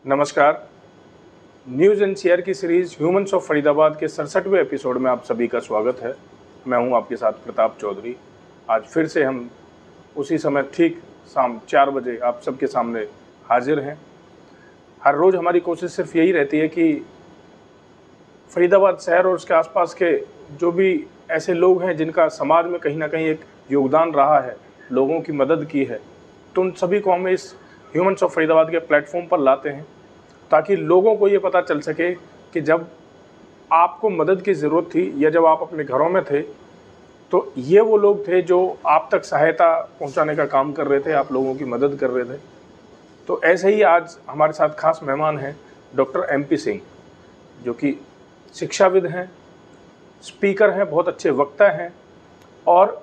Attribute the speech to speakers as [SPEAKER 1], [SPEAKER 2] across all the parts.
[SPEAKER 1] नमस्कार। News and share की series humans of Faridabad के 67वें एपिसोड में आप सभी का स्वागत है। मैं हूं आपके साथ प्रताप चौधरी। आज फिर से हम उसी समय ठीक शाम 4 बजे आप सबके सामने हाजिर हैं। हर रोज़ हमारी कोशिश सिर्फ यही रहती है कि फरीदाबाद शहर और उसके आसपास के जो भी ऐसे लोग हैं जिनका समाज में कहीं ना कहीं एक योगदान रहा है, लोगों की मदद की है, तो उन सभी को हम इस ह्यूमंस ऑफ फरीदाबाद के प्लेटफॉर्म पर लाते हैं ताकि लोगों को ये पता चल सके कि जब आपको मदद की ज़रूरत थी या जब आप अपने घरों में थे तो ये वो लोग थे जो आप तक सहायता पहुंचाने का काम कर रहे थे, आप लोगों की मदद कर रहे थे। तो ऐसे ही आज हमारे साथ खास मेहमान हैं डॉक्टर MP सिंह, जो कि शिक्षाविद हैं, स्पीकर हैं, बहुत अच्छे वक्ता हैं और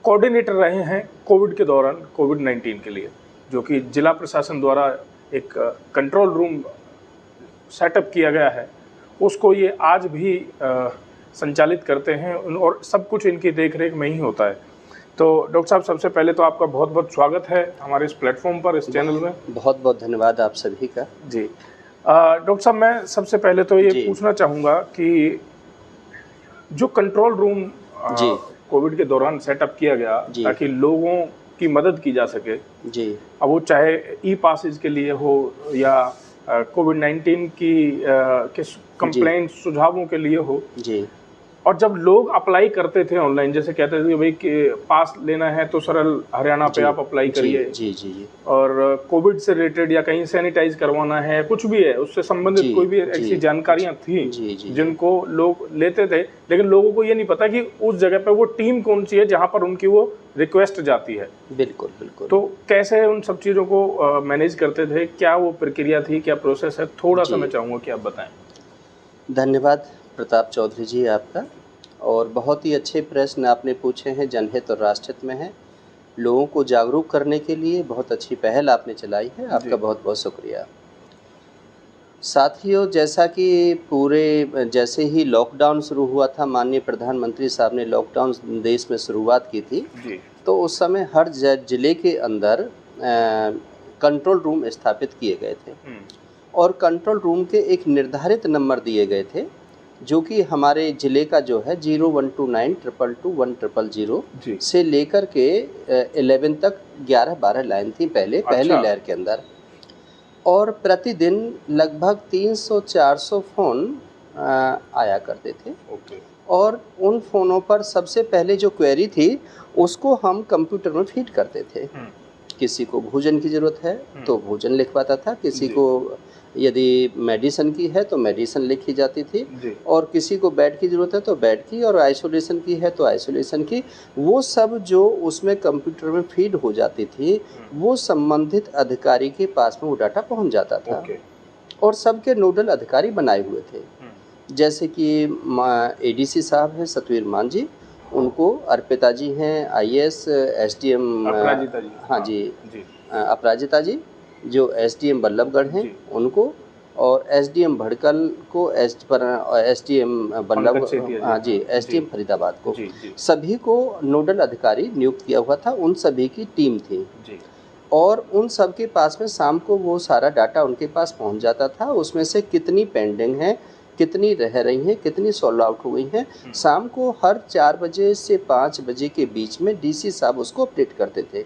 [SPEAKER 1] कोऑर्डिनेटर रहे हैं कोविड के दौरान कोविड-19 के लिए, जो कि जिला प्रशासन द्वारा एक कंट्रोल रूम सेटअप किया गया है, उसको ये आज भी संचालित करते हैं और सब कुछ इनकी देखरेख में ही होता है। तो डॉक्टर साहब, सबसे पहले तो आपका बहुत बहुत स्वागत है हमारे इस प्लेटफॉर्म पर, इस चैनल में।
[SPEAKER 2] बहुत बहुत धन्यवाद आप सभी का।
[SPEAKER 1] जी डॉक्टर साहब, मैं सबसे पहले तो ये पूछना चाहूँगा कि जो कंट्रोल रूम कोविड के दौरान सेटअप किया गया ताकि लोगों की मदद की जा सके,
[SPEAKER 2] जी, अब
[SPEAKER 1] वो चाहे ई-पासेज के लिए हो या कोविड-19 की कंप्लेंट सुझावों के लिए हो,
[SPEAKER 2] जी,
[SPEAKER 1] और जब लोग अप्लाई करते थे ऑनलाइन, जैसे कहते थे कि भाई पास लेना है तो सरल हरियाणा पे आप अप्लाई करिए,
[SPEAKER 2] जी, जी, जी,
[SPEAKER 1] और कोविड से रिलेटेड या कहीं सैनिटाइज करवाना है, कुछ भी है उससे संबंधित कोई भी ऐसी जानकारियां थी जिनको लोग लेते थे, लेकिन लोगों को ये नहीं पता कि उस जगह पे वो टीम कौन सी है जहां पर उनकी वो रिक्वेस्ट जाती है।
[SPEAKER 2] बिल्कुल बिल्कुल।
[SPEAKER 1] तो कैसे उन सब चीज़ों को मैनेज करते थे, क्या वो प्रक्रिया थी, क्या प्रोसेस है, थोड़ा सा मैं चाहूँगा कि आप बताएं।
[SPEAKER 2] धन्यवाद प्रताप चौधरी जी आपका, और बहुत ही अच्छे प्रश्न आपने पूछे हैं, जनहित और राष्ट्रहित में है। लोगों को जागरूक करने के लिए बहुत अच्छी पहल आपने चलाई है, आपका बहुत बहुत शुक्रिया। साथियों, जैसा कि जैसे ही लॉकडाउन शुरू हुआ था, माननीय प्रधानमंत्री साहब ने लॉकडाउन देश में शुरुआत की थी, तो उस समय हर जिले के अंदर कंट्रोल रूम स्थापित किए गए थे और कंट्रोल रूम के एक निर्धारित नंबर दिए गए थे, जो कि हमारे ज़िले का जो है 0129 222 1000 से लेकर के 11 तक 11-12 लाइन थी पहली लहर के अंदर, और प्रतिदिन लगभग 300-400 फ़ोन आया करते थे। और उन फ़ोनों पर सबसे पहले जो क्वेरी थी उसको हम कंप्यूटर में फीड करते थे। किसी को भोजन की ज़रूरत है तो भोजन लिखवाता था, किसी को यदि मेडिसिन की है तो मेडिसिन लिखी जाती थी, और किसी को बेड की ज़रूरत है तो बेड की, और आइसोलेशन की है तो आइसोलेशन की। वो सब जो उसमें कंप्यूटर में फीड हो जाती थी, वो संबंधित अधिकारी के पास में वो डाटा पहुंच जाता था। और सबके नोडल अधिकारी बनाए हुए थे, जैसे कि ADC साहब हैं सतवीर मान जी, उनको अर्पिता जी हैं IAS SDM अपराजिता जी जो SDM बल्लभगढ़ हैं उनको, और SDM भड़कल को SDM SDM फरीदाबाद को, सभी को नोडल अधिकारी नियुक्त किया हुआ था। उन सभी की टीम थी और उन सब के पास में शाम को वो सारा डाटा उनके पास पहुंच जाता था। उसमें से कितनी पेंडिंग है, कितनी रह रही हैं, कितनी सॉल्व आउट हो गई हैं, शाम को हर 4 बजे से 5 बजे के बीच में DC साहब उसको अपडेट करते थे।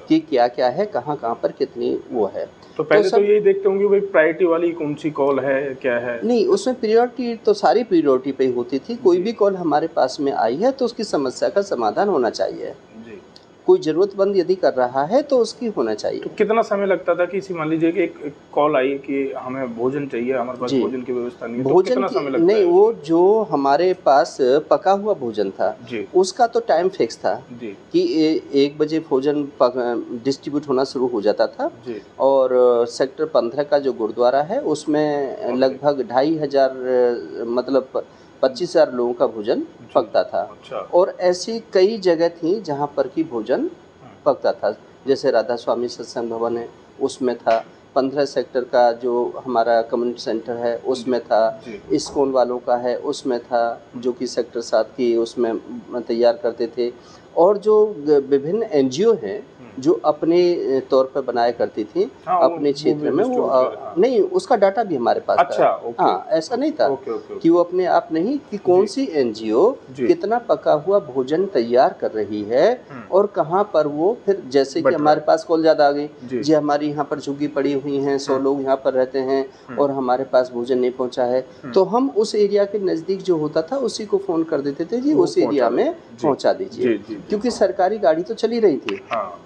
[SPEAKER 2] कि क्या क्या है, कहाँ पर कितनी वो है।
[SPEAKER 1] तो पहले तो यही देखते होंगे भाई प्रायोरिटी वाली कौन सी कॉल है, क्या है?
[SPEAKER 2] नहीं, उसमें प्रायोरिटी तो सारी प्रायोरिटी पे ही होती थी। कोई भी कॉल हमारे पास में आई है तो उसकी समस्या का समाधान होना चाहिए। कोई ज़रूरतमंद यदि कर रहा है तो उसकी होना चाहिए।
[SPEAKER 1] तो कितना समय लगता था कि मान लीजिए कि एक कॉल आई कि हमें भोजन चाहिए, हमारे पास भोजन की व्यवस्था नहीं है, तो कितना समय लगता
[SPEAKER 2] नहीं, वो जो हमारे पास पका हुआ भोजन था उसका तो टाइम फिक्स था कि 1 बजे भोजन डिस्ट्रीब्यूट होना शुरू हो जाता था, और सेक्टर 15 का जो गुरुद्वारा है उसमें लगभग 2500 मतलब 25,000 लोगों का भोजन पकता था। और ऐसी कई जगह थी जहाँ पर कि भोजन पकता था, जैसे राधा स्वामी सत्संग भवन है उसमें था, 15 सेक्टर का जो हमारा कम्युनिटी सेंटर है उसमें था, इस्कॉन वालों का है उसमें था, जो कि सेक्टर 7 की उसमें तैयार करते थे, और जो विभिन्न NGO हैं जो अपने तौर पर बनाया करती थी अपने क्षेत्र में, वो नहीं, उसका डाटा भी हमारे पास था। हाँ, ऐसा नहीं था कि वो अपने आप नहीं, कि कौन सी एनजीओ कितना पका हुआ भोजन तैयार कर रही है और कहाँ पर वो, फिर जैसे कि हमारे पास कॉल ज़्यादा आ गई जी, हमारी यहाँ पर झुग्गी पड़ी हुई हैं, 100 लोग यहाँ पर रहते हैं और हमारे पास भोजन नहीं पहुँचा है, तो हम उस एरिया के नज़दीक जो होता था उसी को फ़ोन कर देते थे, जी उस एरिया में पहुँचा दीजिए, क्योंकि सरकारी गाड़ी तो चली रही थी।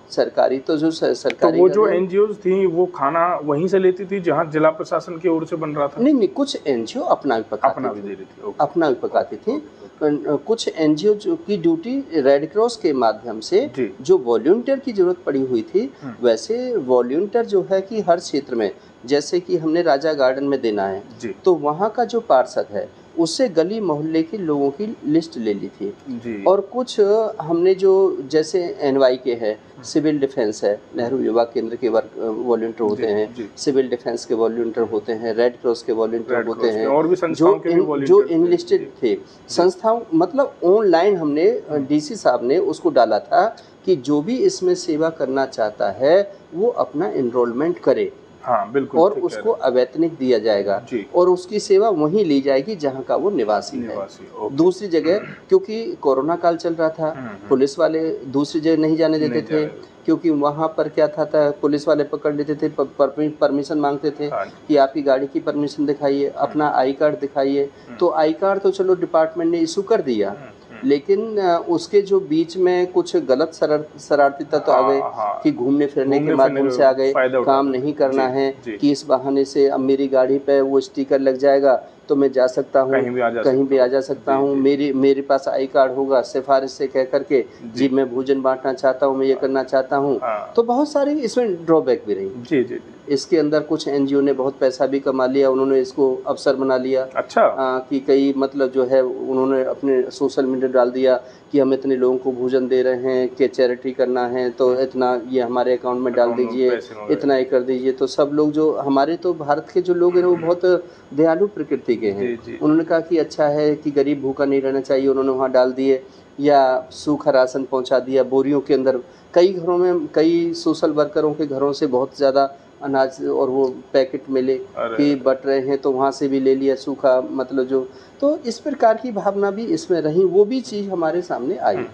[SPEAKER 2] सरकारी तो जो सरकारी,
[SPEAKER 1] तो वो जो एनजीओ थी वो खाना वहीं से लेती थी जहाँ जिला प्रशासन की ओर से बन रहा था? नहीं, कुछ एनजीओ अपना भी
[SPEAKER 2] पकाती थी, कुछ एनजीओ जो की ड्यूटी रेड क्रॉस के माध्यम से जो वॉलंटियर की जरूरत पड़ी हुई थी, वैसे वॉलंटियर जो है कि हर क्षेत्र में, जैसे कि हमने राजा गार्डन में देना है तो वहाँ का जो पार्षद है उससे गली मोहल्ले के लोगों की लिस्ट ले ली थी जी। और कुछ हमने जो जैसे एनवाई के है, सिविल डिफेंस है, नेहरू युवा केंद्र के वॉलंटियर होते हैं, सिविल डिफेंस के वॉलंटियर होते हैं, रेड क्रॉस के वॉलंटियर होते हैं, और भी जो इनलिस्टेड थे संस्थाओं, मतलब ऑनलाइन हमने डीसी साहब ने उसको डाला था कि जो भी इसमें सेवा करना चाहता है वो अपना एनरोलमेंट करे। हाँ, बिल्कुल, और उसको अवैतनिक दिया जाएगा और उसकी सेवा वहीं ली जाएगी जहाँ का वो निवासी है। दूसरी जगह, क्योंकि कोरोना काल चल रहा था, पुलिस वाले दूसरी जगह नहीं जाने देते थे, क्योंकि वहाँ पर क्या था पुलिस वाले पकड़ लेते थे, परमिशन मांगते थे कि आपकी गाड़ी की परमिशन दिखाइए, अपना आई कार्ड दिखाइए, तो आई कार्ड तो चलो डिपार्टमेंट ने इशू कर दिया, लेकिन उसके जो बीच में कुछ गलत शरारती तत्व आ गए कि घूमने फिरने के माध्यम से आ गए, काम नहीं करना है कि इस बहाने से अब मेरी गाड़ी पे वो स्टिकर लग जाएगा तो मैं जा सकता हूँ, कहीं भी आ जा सकता हूँ, मेरे पास आई कार्ड होगा, सिफारिश से कह करके जी मैं भोजन बांटना चाहता हूँ, मैं ये करना चाहता हूँ, तो बहुत सारी इसमें ड्रॉबैक भी रही। इसके अंदर कुछ एनजीओ ने बहुत पैसा भी कमा लिया, उन्होंने इसको अवसर बना लिया। अच्छा। कि कई मतलब जो है उन्होंने अपने सोशल मीडिया डाल दिया कि हम इतने लोगों को भोजन दे रहे हैं कि चैरिटी करना है तो इतना ये हमारे अकाउंट में डाल दीजिए, इतना ये कर दीजिए। तो सब लोग जो हमारे तो भारत के जो लोग हैं वो बहुत दयालु प्रकृति के हैं, उन्होंने कहा कि अच्छा है कि गरीब भूखा नहीं रहना चाहिए, उन्होंने वहाँ डाल दिए, या सूखा राशन पहुँचा दिया बोरियों के अंदर। कई घरों में, कई सोशल वर्करों के घरों से बहुत ज़्यादा अनाज और वो पैकेट मिले कि बट रहे हैं तो वहाँ से भी ले लिया सूखा, मतलब जो, तो इस प्रकार की भावना भी इसमें रही, वो भी चीज़ हमारे सामने आई।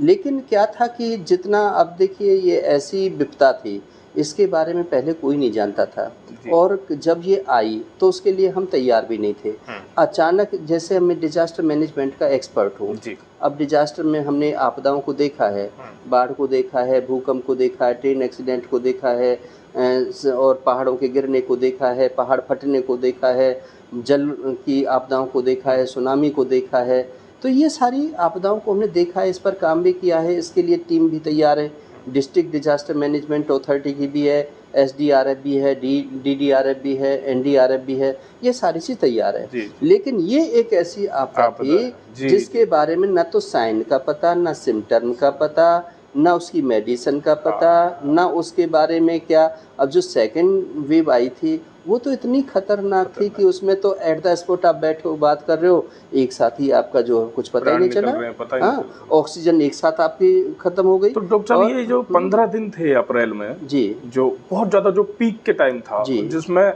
[SPEAKER 2] लेकिन क्या था कि जितना, अब देखिए ये ऐसी विपदा थी, इसके बारे में पहले कोई नहीं जानता था, और जब ये आई तो उसके लिए हम तैयार भी नहीं थे। अचानक, जैसे मैं डिजास्टर मैनेजमेंट का एक्सपर्ट हूँ, अब डिजास्टर में हमने आपदाओं को देखा है, बाढ़ को देखा है, भूकंप को देखा है, ट्रेन एक्सीडेंट को देखा है, और पहाड़ों के गिरने को देखा है, पहाड़ फटने को देखा है, जल की आपदाओं को देखा है, सुनामी को देखा है। तो ये सारी आपदाओं को हमने देखा है, इस पर काम भी किया है, इसके लिए टीम भी तैयार है, डिस्ट्रिक्ट डिजास्टर मैनेजमेंट अथॉरिटी की भी है, SDRF भी है, DDRF भी है, NDRF भी है, ये सारी चीज़ तैयार है। लेकिन ये एक ऐसी आपदा थी जिसके बारे में न तो साइन का पता, न सिम्टम का पता, ना उसकी मेडिसिन का पता, ना उसके बारे में क्या। अब जो सेकंड वेव आई थी वो तो इतनी खतरनाक थी कि उसमें तो एट द स्पॉट आप बैठे हो, बात कर रहे हो, एक साथ ही आपका जो कुछ पता ही नहीं चला, हाँ, ऑक्सीजन एक साथ आपकी खत्म हो गई। तो डॉक्टर साहब, ये जो 15 दिन थे अप्रैल में जी, जो बहुत ज्यादा जो पीक के टाइम था, जिसमें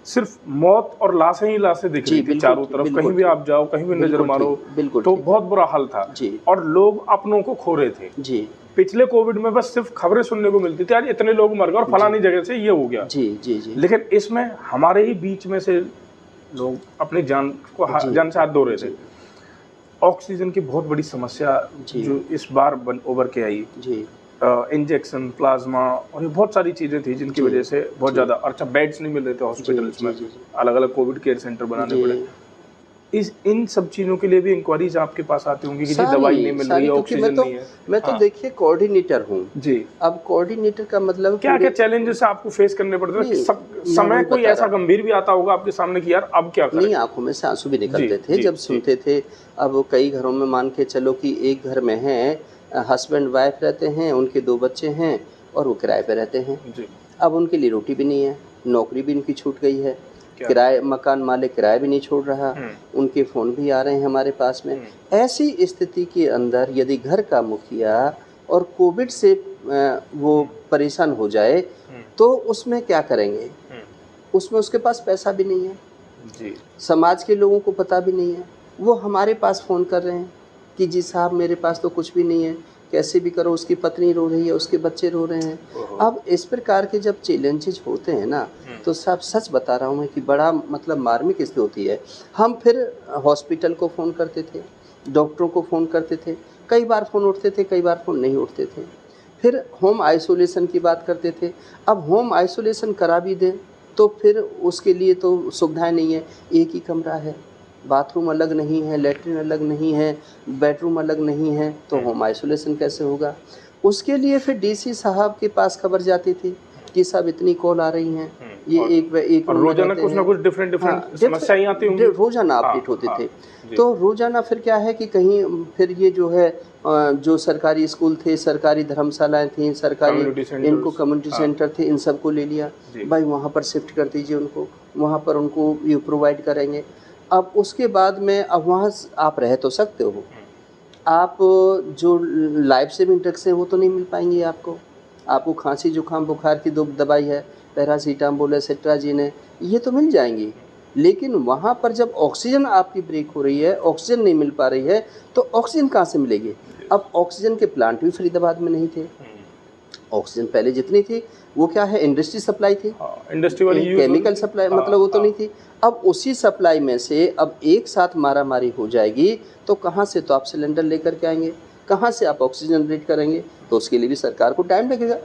[SPEAKER 2] सिर्फ मौत और लाशें ही लाशें दिख रही थी चारों तरफ, कहीं भी आप जाओ, कहीं भी नजर मारो, तो बहुत बुरा हाल था और लोग अपनों को खो रहे थे जी। पिछले कोविड में बस सिर्फ खबरें सुनने को मिलती थी, आज इतने लोग मर गए और फलानी जगह से ये हो गया जी जी जी। लेकिन इसमें हमारे ही बीच में से लोग अपनी जान को जान से हाथ धो रहे थे। ऑक्सीजन की बहुत बड़ी समस्या जो इस बार उभर के आई जी, इंजेक्शन, प्लाज्मा और ये बहुत सारी चीजें थी जिनकी वजह से बहुत ज्यादा, अच्छा बेड्स नहीं मिल रहे थे हॉस्पिटल्स में, अलग अलग कोविड केयर सेंटर बनाने पड़े। इन सब चीजों के लिए भी इंक्वायरीज आपके पास आती होंगी कि दवाई नहीं मिल रही है, ऑक्सीजन नहीं है। मैं तो देखिए कोऑर्डिनेटर हूँ जी। अब कोऑर्डिनेटर का मतलब क्या क्या चैलेंजेस आपको फेस करने पड़ते हैं? समय कोई ऐसा गंभीर भी आता होगा आपके सामने कि यार अब क्या करें? नहीं, आंखों में से आंसू भी निकलते थे जब सुनते थे। अब कई घरों में मान के चलो कि एक घर में है, हस्बैंड वाइफ रहते हैं, उनके 2 बच्चे हैं और वो किराए पे रहते हैं। अब उनके लिए रोटी भी नहीं है, नौकरी भी उनकी छूट गई है, किराए, मकान मालिक किराया भी नहीं छोड़ रहा, उनके फ़ोन भी आ रहे हैं हमारे पास में। ऐसी स्थिति के अंदर यदि घर का मुखिया और कोविड से वो परेशान हो जाए तो उसमें क्या करेंगे? उसमें उसके पास पैसा भी नहीं है जी। समाज के लोगों को पता भी नहीं है, वो हमारे पास फ़ोन कर रहे हैं कि जी साहब मेरे पास तो कुछ भी नहीं है, कैसे भी करो, उसकी पत्नी रो रही है, उसके बच्चे रो रहे हैं। अब इस प्रकार के जब चैलेंजेज होते हैं ना, तो साहब सच बता रहा हूँ मैं कि बड़ा मतलब मार्मिक स्थिति होती है। हम फिर हॉस्पिटल को फ़ोन करते थे, डॉक्टरों को फ़ोन करते थे, कई बार फ़ोन उठते थे, कई बार फ़ोन नहीं उठते थे। फिर होम आइसोलेशन की बात करते थे। अब होम आइसोलेशन करा भी दें तो फिर उसके लिए तो सुविधाएं नहीं है। एक ही कमरा है, बाथरूम अलग नहीं है, लैट्रिन अलग नहीं है, बेडरूम अलग नहीं है, तो होम आइसोलेशन कैसे होगा? उसके लिए फिर डीसी साहब के पास खबर जाती थी कि साहब इतनी कॉल आ रही हैं, ये एक
[SPEAKER 1] रोजाना कुछ ना कुछ डिफरेंट समस्याएं आती होंगी,
[SPEAKER 2] रोजाना अपडेट होते थे। तो रोजाना फिर क्या है कि कहीं फिर ये जो है जो सरकारी स्कूल थे, सरकारी धर्मशालाएं थी, सरकारी इनको कम्युनिटी सेंटर थे, इन सबको ले लिया, भाई वहाँ पर शिफ्ट कर दीजिए उनको, वहाँ पर उनको ये प्रोवाइड करेंगे। अब उसके बाद में अब वहाँ आप रह तो सकते हो, आप जो लाइफ सेविंग ड्रग्स है वो तो नहीं मिल पाएंगी आपको। आपको खांसी जुकाम बुखार की दो दवाई है, पैरासीटामोल है, सेट्राजिन है, ये तो मिल जाएंगी। लेकिन वहाँ पर जब ऑक्सीजन आपकी ब्रेक हो रही है, ऑक्सीजन नहीं मिल पा रही है, तो ऑक्सीजन कहाँ से मिलेगी? अब ऑक्सीजन के प्लांट भी फरीदाबाद में नहीं थे। ऑक्सीजन पहले जितनी थी वो क्या है, इंडस्ट्री सप्लाई थी, इंडस्ट्री वाली केमिकल सप्लाई, मतलब वो तो नहीं थी। अब उसी सप्लाई में से अब एक साथ मारामारी हो जाएगी तो कहाँ से तो आप सिलेंडर लेकर के आएंगे, कहाँ से आप ऑक्सीजन जनरेट करेंगे? तो उसके लिए भी सरकार को टाइम लगेगा।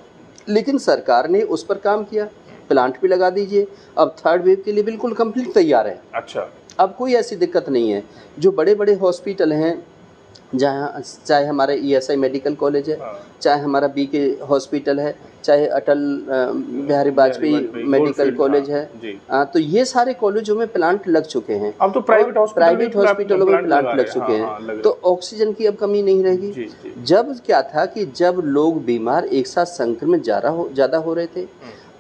[SPEAKER 2] लेकिन सरकार ने उस पर काम किया, प्लांट भी लगा दीजिए। अब थर्ड वेव के लिए बिल्कुल कंप्लीट तैयार है। अच्छा, अब कोई ऐसी दिक्कत नहीं है। जो बड़े बड़े हॉस्पिटल हैं, जहाँ चाहे हमारा ESI मेडिकल कॉलेज है, चाहे हमारा BK हॉस्पिटल है, चाहे अटल बिहारी वाजपेयी मेडिकल कॉलेज है, तो ये सारे कॉलेजों में प्लांट लग चुके हैं। अब तो प्राइवेट हॉस्पिटलों में प्लांट लग चुके हैं, तो ऑक्सीजन की अब कमी नहीं रहेगी। जब क्या था कि जब लोग बीमार एक साथ संक्रमित ज़्यादा हो रहे थे,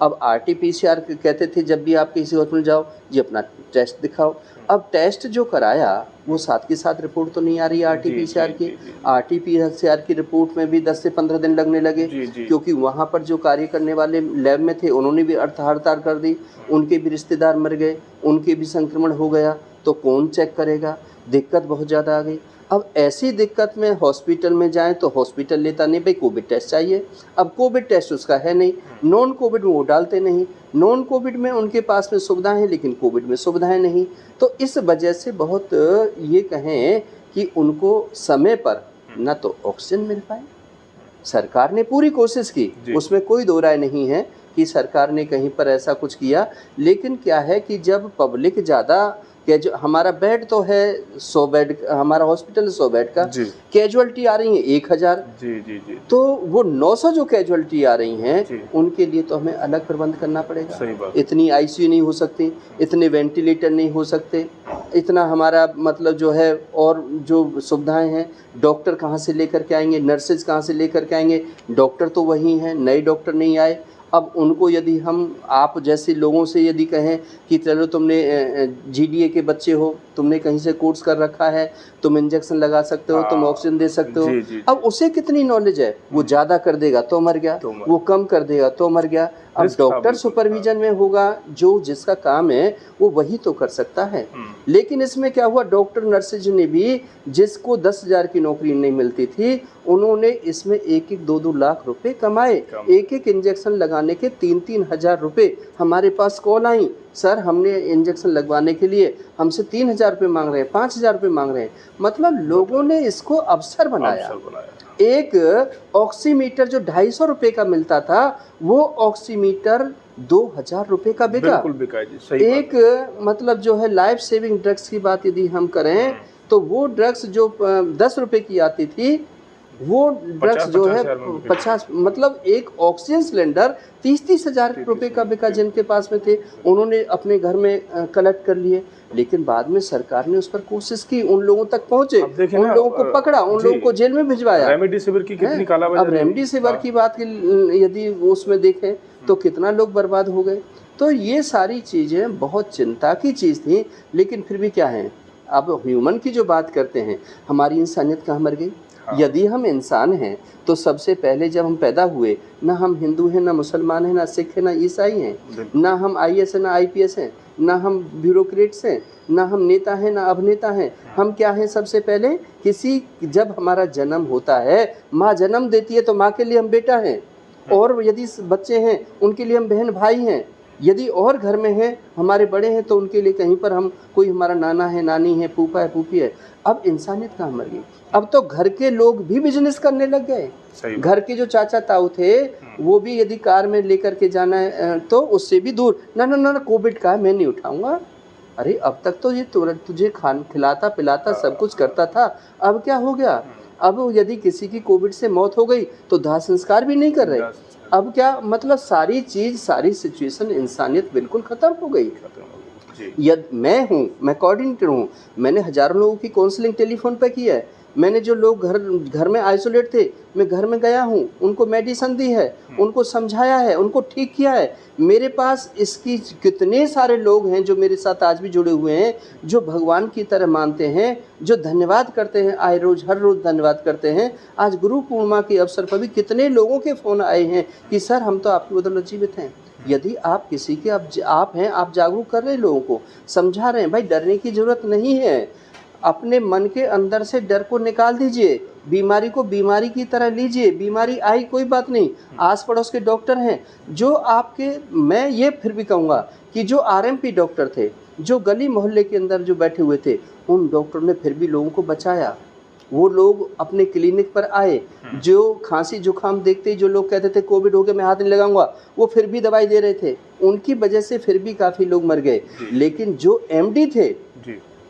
[SPEAKER 2] अब RT-PCR कहते थे जब भी आप किसी हॉस्पिटल जाओ जी अपना टेस्ट दिखाओ। अब टेस्ट जो कराया वो साथ के साथ रिपोर्ट तो नहीं आ रही है RT-PCR की। RT-PCR की रिपोर्ट में भी 10 से 15 दिन लगने लगे, क्योंकि वहाँ पर जो कार्य करने वाले लैब में थे उन्होंने भी हड़ताल कर दी, उनके भी रिश्तेदार मर गए, उनके भी संक्रमण हो गया, तो कौन चेक करेगा? दिक्कत बहुत ज़्यादा आ गई। अब ऐसी दिक्कत में हॉस्पिटल में जाएं तो हॉस्पिटल लेता नहीं, भाई कोविड टेस्ट चाहिए। अब कोविड टेस्ट उसका है नहीं, नॉन कोविड में वो डालते नहीं, नॉन कोविड में उनके पास में सुविधाएं हैं लेकिन कोविड में सुविधाएं नहीं। तो इस वजह से बहुत ये कहें कि उनको समय पर न तो ऑक्सीजन मिल पाए। सरकार ने पूरी कोशिश की, उसमें कोई दो राय नहीं है कि सरकार ने कहीं पर ऐसा कुछ किया, लेकिन क्या है कि जब पब्लिक ज़्यादा जो हमारा बेड तो है 100 बेड, हमारा हॉस्पिटल 100 बेड का, कैजुअलिटी आ रही है 1000, तो वो 900 जो कैजुअलिटी आ रही हैं उनके लिए तो हमें अलग प्रबंध करना पड़ेगा। इतनी ICU नहीं हो सकती, इतने वेंटिलेटर नहीं हो सकते, इतना हमारा मतलब जो है और जो सुविधाएं हैं, डॉक्टर कहाँ से लेकर के आएंगे, नर्सेज कहाँ से लेकर के आएंगे? डॉक्टर तो वही हैं, नए डॉक्टर नहीं आए। अब उनको यदि हम आप जैसे लोगों से यदि कहें कि चलो तुमने GDA के बच्चे हो, तुमने कहीं से कोर्स कर रखा है, तुम इंजेक्शन लगा सकते हो, तुम ऑक्सीजन दे सकते हो, अब उसे कितनी नॉलेज है? वो ज़्यादा कर देगा तो मर गया, वो कम कर देगा तो मर गया। अब डॉक्टर सुपरविजन में होगा, जो जिसका काम है वो वही तो कर सकता है। लेकिन इसमें क्या हुआ, डॉक्टर नर्सेज ने भी, जिसको 10,000 की नौकरी नहीं मिलती थी, उन्होंने इसमें 1-1, 2-2 लाख रुपए कमाए। एक इंजेक्शन लगाने के 3-3 हज़ार रुपये हमारे पास कॉल आई, सर हमने इंजेक्शन लगवाने के लिए हमसे 3,000 रुपये मांग रहे हैं, 5,000 रुपये मांग रहे हैं। मतलब लोगों ने इसको अवसर बनाया। एक ऑक्सीमीटर जो 250 रुपये का मिलता था, वो ऑक्सीमीटर 2,000 रुपये का बिका। बिल्कुल बिका जी, सही एक मतलब जो है लाइफ सेविंग ड्रग्स की बात यदि हम करें तो वो ड्रग्स जो 10 रुपये की आती थी, वो ड्रग्स जो है 50, मतलब एक ऑक्सीजन सिलेंडर 30-30 हज़ार रुपये का बिका। जिनके पास में थे उन्होंने अपने घर में कलेक्ट कर लिए, लेकिन बाद में सरकार ने उस पर कोशिश की, उन लोगों तक पहुंचे, उन लोगों को पकड़ा, उन लोगों को जेल में भिजवाया। रेमडेसिविर की कितनी कालाबाजारी। अब रेमडेसिविर की बात यदि उसमें देखें तो कितना लोग बर्बाद हो गए। तो ये सारी चीज़ें बहुत चिंता की चीज़ थी, लेकिन फिर भी क्या है, अब ह्यूमन की जो बात करते हैं, हमारी इंसानियत कहाँ मर गई? यदि हम इंसान हैं तो सबसे पहले जब हम पैदा हुए, ना हम हिंदू हैं, ना मुसलमान हैं, ना सिख हैं, ना ईसाई हैं, ना हम IAS हैं, ना IPS हैं, ना हम ब्यूरोक्रेट्स हैं, ना हम नेता हैं, ना अभिनेता हैं। हम क्या हैं? सबसे पहले जब हमारा जन्म होता है, माँ जन्म देती है तो माँ के लिए हम बेटा हैं, और यदि बच्चे हैं उनके लिए हम बहन भाई हैं। यदि और घर में हैं, हमारे बड़े हैं, तो उनके लिए कहीं पर हम कोई हमारा नाना है, नानी है, फूफा है, फूफी है। अब इंसानियत कहाँ मर गई? अब तो घर के लोग भी बिजनेस करने लग गए। घर के जो चाचा ताऊ थे वो भी यदि कार में लेकर के जाना है तो उससे भी दूर, ना ना ना कोविड का है, मैं नहीं उठाऊंगा। अरे अब तक तो ये तुझे खिलाता पिलाता सब कुछ करता था, अब क्या हो गया? अब यदि किसी की कोविड से मौत हो गई तो दाह संस्कार भी नहीं कर रहे। अब क्या मतलब? सारी चीज़, सारी सिचुएशन, इंसानियत बिल्कुल ख़त्म हो गई। मैं कोऑर्डिनेटर हूँ, मैंने हज़ारों लोगों की काउंसलिंग टेलीफोन पे की है। मैंने जो लोग घर में आइसोलेट थे, मैं घर में गया हूँ, उनको मेडिसिन दी है, उनको समझाया है, उनको ठीक किया है। मेरे पास इसकी कितने सारे लोग हैं जो मेरे साथ आज भी जुड़े हुए हैं, जो भगवान की तरह मानते हैं, जो धन्यवाद करते हैं, आए रोज़ हर रोज़ धन्यवाद करते हैं। आज गुरु पूर्णिमा के अवसर पर भी कितने लोगों के फ़ोन आए हैं कि सर हम तो आपकी बदौलत जीवित हैं। यदि आप किसी के आप हैं, आप जागरूक कर रहे हैं, लोगों को समझा रहे हैं, भाई डरने की ज़रूरत नहीं है। अपने मन के अंदर से डर को निकाल दीजिए, बीमारी को बीमारी की तरह लीजिए। बीमारी आई कोई बात नहीं, आस पड़ोस के डॉक्टर हैं जो आपके, मैं ये फिर भी कहूँगा कि जो RMP डॉक्टर थे, जो गली मोहल्ले के अंदर जो बैठे हुए थे, उन डॉक्टरों ने फिर भी लोगों को बचाया। वो लोग अपने क्लिनिक पर आए, जो खांसी जुकाम देखते ही जो लोग कहते थे कोविड हो गया मैं हाथ नहीं लगाऊंगा, वो फिर भी दवाई दे रहे थे। उनकी वजह से फिर भी काफ़ी लोग मर गए। लेकिन जो MD थे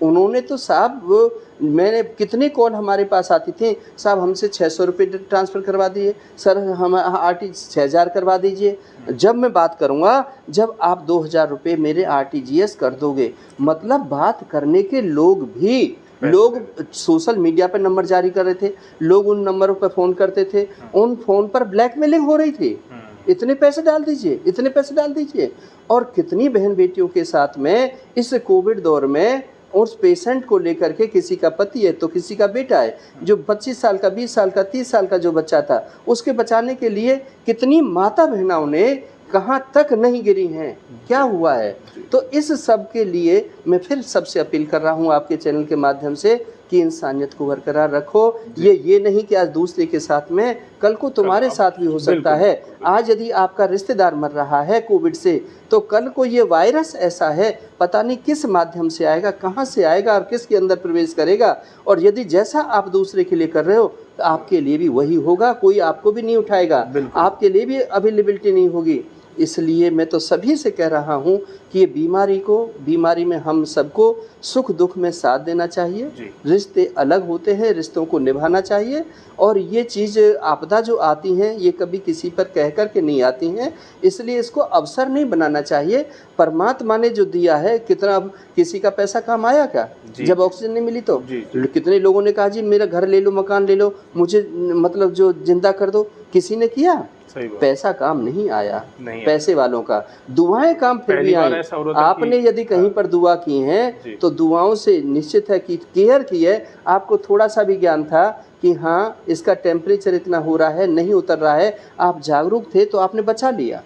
[SPEAKER 2] उन्होंने तो साहब, मैंने कितने कॉल हमारे पास आती थी, साहब हमसे 600 रुपये ट्रांसफ़र करवा दिए, सर हम RTGS 6000 करवा दीजिए। जब मैं बात करूँगा, जब आप 2000 रुपये मेरे RTGS कर दोगे, मतलब बात करने के लोग सोशल मीडिया पर नंबर जारी कर रहे थे, लोग उन नंबरों पर फ़ोन करते थे, उन फ़ोन पर ब्लैकमेलिंग हो रही थी, इतने पैसे डाल दीजिए, इतने पैसे डाल दीजिए। और कितनी बहन बेटियों के साथ में इस कोविड दौर में उस पेशेंट को लेकर के, किसी का पति है तो किसी का बेटा है, जो 25 साल का, 20 साल का, 30 साल का जो बच्चा था, उसके बचाने के लिए कितनी माता बहनाओं ने कहाँ तक नहीं गिरी हैं, क्या हुआ है। तो इस सब के लिए मैं फिर सबसे अपील कर रहा हूँ आपके चैनल के माध्यम से कि इंसानियत को बरकरार रखो। ये नहीं कि आज दूसरे के साथ में, कल को तुम्हारे साथ भी हो सकता है। आज यदि आपका रिश्तेदार मर रहा है कोविड से, तो कल को ये वायरस ऐसा है, पता नहीं किस माध्यम से आएगा, कहाँ से आएगा और किसके अंदर प्रवेश करेगा। और यदि जैसा आप दूसरे के लिए कर रहे हो तो आपके लिए भी वही होगा, कोई आपको भी नहीं उठाएगा, आपके लिए भी अवेलेबिलिटी नहीं होगी। इसलिए मैं तो सभी से कह रहा हूँ कि ये बीमारी में हम सबको सुख दुख में साथ देना चाहिए। रिश्ते अलग होते हैं, रिश्तों को निभाना चाहिए। और ये चीज़ आपदा जो आती हैं, ये कभी किसी पर कह कर के नहीं आती हैं, इसलिए इसको अवसर नहीं बनाना चाहिए। परमात्मा ने जो दिया है, कितना किसी का पैसा काम आया क्या? जब ऑक्सीजन नहीं मिली तो कितने लोगों ने कहा जी मेरा घर ले लो, मकान ले लो, मुझे मतलब जो जिंदा कर दो, किसी ने किया? पैसा काम नहीं आया, पैसे वालों का दुआएं काम फिर भी आई। आपने यदि कहीं पर दुआ की हैं तो दुआओं से निश्चित है कि केयर की है, आपको थोड़ा सा भी ज्ञान था कि हाँ इसका टेम्परेचर इतना हो रहा है, नहीं उतर रहा है, आप जागरूक थे तो आपने बचा लिया।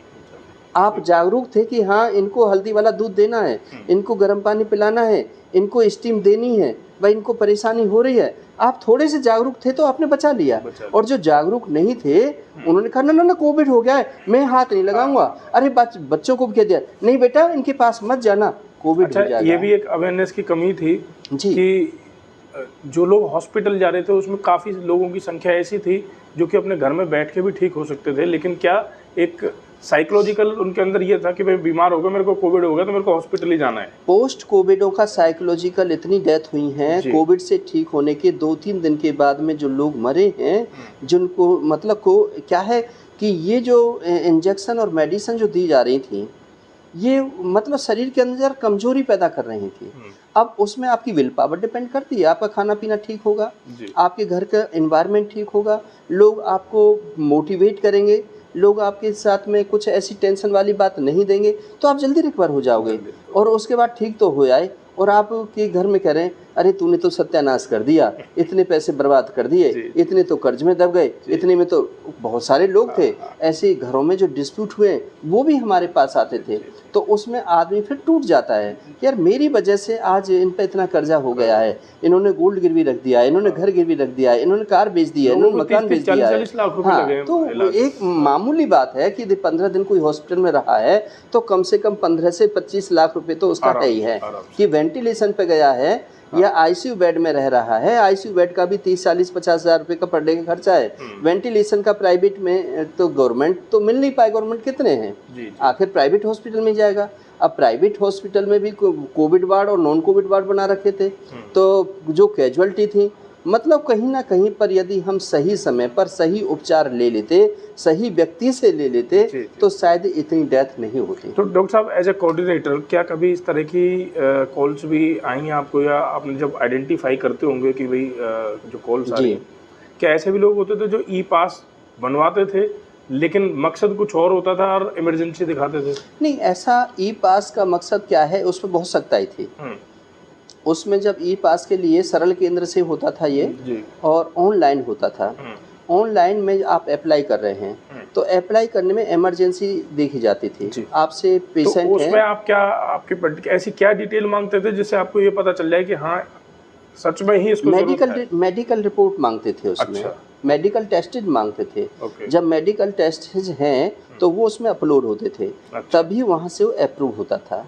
[SPEAKER 2] आप जागरूक थे कि हाँ इनको हल्दी वाला दूध देना है, इनको गर्म पानी पिलाना है, इनको स्टीम देनी है, भाई इनको परेशानी हो रही है, आप थोड़े से जागरूक थे तो आपने बचा लिया। और जो जागरूक नहीं थे उन्होंने कहा ना ना कोविड हो गया है, मैं हाथ नहीं लगाऊंगा। अरे बच्चों को भी कह दिया नहीं बेटा इनके पास मत जाना, कोविड हो जाएगा।
[SPEAKER 1] ये भी एक अवेयरनेस की कमी थी कि जो लोग हॉस्पिटल जा रहे थे उसमें काफ़ी लोगों की संख्या ऐसी थी जो कि अपने घर में बैठ के भी ठीक हो सकते थे, लेकिन क्या एक साइकोलॉजिकल उनके अंदर ये था कि भाई बीमार हो गया, मेरे को कोविड हो गया तो मेरे को हॉस्पिटल ही जाना है।
[SPEAKER 2] पोस्ट कोविडों का साइकोलॉजिकल इतनी डेथ हुई हैं, कोविड से ठीक होने के 2-3 दिन के बाद में जो लोग मरे हैं, जिनको मतलब को क्या है कि ये जो इंजेक्शन और मेडिसिन जो दी जा रही थी, ये मतलब शरीर के अंदर कमजोरी पैदा कर रही थी। अब उसमें आपकी विल पावर डिपेंड करती है, आपका खाना पीना ठीक होगा, आपके घर का एनवायरनमेंट ठीक होगा, लोग आपको मोटिवेट करेंगे, लोग आपके साथ में कुछ ऐसी टेंशन वाली बात नहीं देंगे, तो आप जल्दी रिकवर हो जाओगे। और उसके बाद ठीक तो हो जाए और आपके घर में कह रहे हैं अरे तूने तो सत्यानाश कर दिया, इतने पैसे बर्बाद कर दिए, इतने तो कर्ज में दब गए, इतने में तो बहुत सारे लोग थे ऐसे घरों में जो डिस्प्यूट हुए, वो भी हमारे पास आते थे। तो उसमें आदमी फिर टूट जाता है, यार मेरी वजह से आज इन पे इतना कर्जा हो गया है, इन्होंने गोल्ड गिरवी रख दिया है, इन्होंने घर गिरवी रख दिया है, इन्होंने कार बेच दी है, इन्होंने मकान बेच दिया है। हाँ, तो एक मामूली बात है कि 15 दिन कोई हॉस्पिटल में रहा है तो कम से कम 15 से 25 लाख रुपए तो उसका है ही है। कि वेंटिलेशन पे गया है या आईसीयू बेड में रह रहा है, आईसीयू बेड का भी 30, 40, 50 हज़ार रुपये का पर डे का खर्चा है। वेंटिलेशन का प्राइवेट में तो गवर्नमेंट तो मिल नहीं पाए, गवर्नमेंट कितने हैं, आखिर प्राइवेट हॉस्पिटल में जाएगा। अब प्राइवेट हॉस्पिटल में भी कोविड वार्ड और नॉन कोविड वार्ड बना रखे थे, तो जो कैजुअलिटी थी, मतलब कहीं ना कहीं पर यदि हम सही समय पर सही उपचार ले लेते, सही व्यक्ति से ले लेते, तो शायद इतनी डेथ नहीं होती।
[SPEAKER 1] तो डॉक्टर साहब, एज ए कोऑर्डिनेटर, क्या कभी इस तरह की कॉल्स भी आई हैं आपको, या आपने जब आइडेंटिफाई करते होंगे कि भाई जो कॉल्स आ रही हैं, क्या ऐसे भी लोग होते थे जो ई पास बनवाते थे लेकिन मकसद कुछ और होता था और इमरजेंसी दिखाते थे?
[SPEAKER 2] नहीं, ऐसा ई पास का मकसद क्या है, उसमें बहुत सख्ताई थी। उसमें जब ई पास के लिए सरल केंद्र से होता था ये, और ऑनलाइन होता था। ऑनलाइन में आप अप्लाई कर रहे हैं तो अप्लाई करने में इमरजेंसी देखी जाती थी, आपसे पेशेंट
[SPEAKER 1] तो उसमें आप क्या, आपके ऐसी क्या डिटेल मांगते थे जिससे आपको ये पता चल जाए कि हाँ सच में ही इसको
[SPEAKER 2] मेडिकल रिपोर्ट मांगते थे उसमें। अच्छा। मेडिकल टेस्टेज मांगते थे। जब मेडिकल टेस्टेज हैं तो वो उसमें अपलोड होते थे। अच्छा। तभी वहाँ से वो अप्रूव होता था।